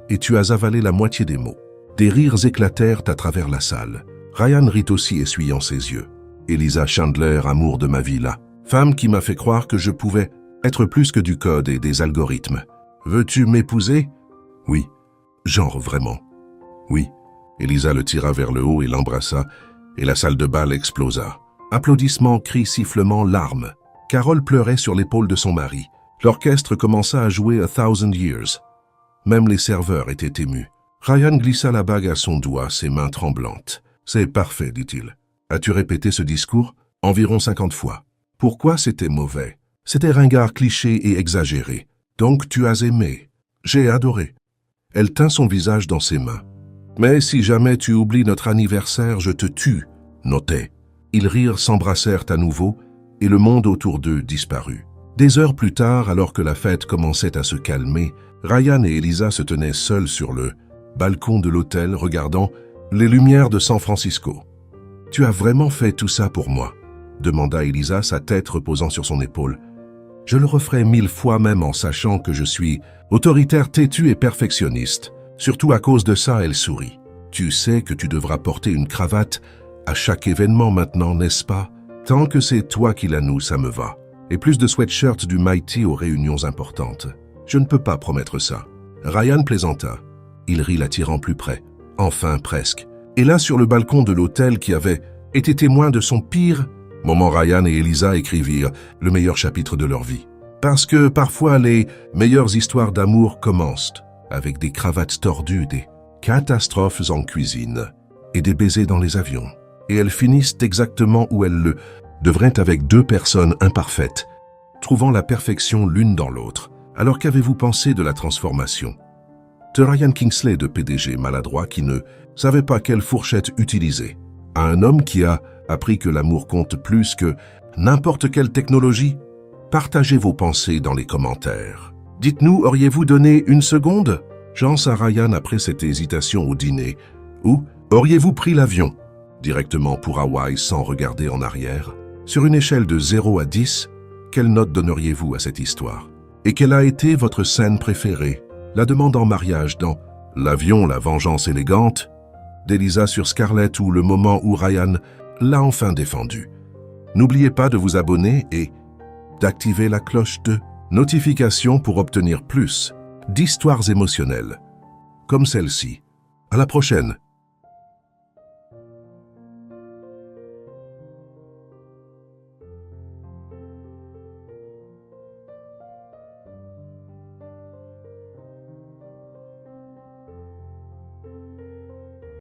et tu as avalé la moitié des mots. » Des rires éclatèrent à travers la salle. Ryan rit aussi, essuyant ses yeux. « Elisa Chandler, amour de ma vie là. Femme qui m'a fait croire que je pouvais être plus que du code et des algorithmes. Veux-tu m'épouser? » « Oui. Genre vraiment. »« Oui. » Elisa le tira vers le haut et l'embrassa, et la salle de bal explosa. Applaudissements, cris, sifflements, larmes. Carole pleurait sur l'épaule de son mari. L'orchestre commença à jouer A Thousand Years. Même les serveurs étaient émus. Ryan glissa la bague à son doigt, ses mains tremblantes. « C'est parfait, dit-il. As-tu répété ce discours? Environ 50 fois. Pourquoi c'était mauvais? C'était ringard, cliché et exagéré. Donc tu as aimé. J'ai adoré. » Elle tint son visage dans ses mains. « Mais si jamais tu oublies notre anniversaire, je te tue. » Notait. Ils rirent, s'embrassèrent à nouveau, et le monde autour d'eux disparut. Des heures plus tard, alors que la fête commençait à se calmer, Ryan et Elisa se tenaient seuls sur le balcon de l'hôtel, regardant les lumières de San Francisco. « Tu as vraiment fait tout ça pour moi ?» demanda Elisa, sa tête reposant sur son épaule. « Je le referai 1000 fois même en sachant que je suis autoritaire, têtu et perfectionniste. Surtout à cause de ça, elle sourit. Tu sais que tu devras porter une cravate à chaque événement maintenant, n'est-ce pas? Tant que c'est toi qui la noues, ça me va. Et plus de sweatshirts du Mighty aux réunions importantes. Je ne peux pas promettre ça. » Ryan plaisanta. Il rit, l'attirant plus près. Enfin, presque. Et là, sur le balcon de l'hôtel qui avait été témoin de son pire moment, Ryan et Elisa écrivirent le meilleur chapitre de leur vie. Parce que parfois, les meilleures histoires d'amour commencent avec des cravates tordues, des catastrophes en cuisine et des baisers dans les avions. Et elles finissent exactement où elles le devraient, avec 2 personnes imparfaites, trouvant la perfection l'une dans l'autre. Alors qu'avez-vous pensé de la transformation de Ryan Kingsley, de PDG maladroit qui ne savait pas quelle fourchette utiliser, à un homme qui a appris que l'amour compte plus que n'importe quelle technologie? Partagez vos pensées dans les commentaires. Dites-nous, auriez-vous donné 1 seconde chance à Ryan après cette hésitation au dîner? Ou auriez-vous pris l'avion directement pour Hawaï sans regarder en arrière? Sur une échelle de 0 à 10, quelle note donneriez-vous à cette histoire? Et quelle a été votre scène préférée? La demande en mariage dans L'avion, la vengeance élégante d'Elisa sur Scarlett, ou le moment où Ryan l'a enfin défendu. N'oubliez pas de vous abonner et d'activer la cloche de notification pour obtenir plus d'histoires émotionnelles comme celle-ci. À la prochaine!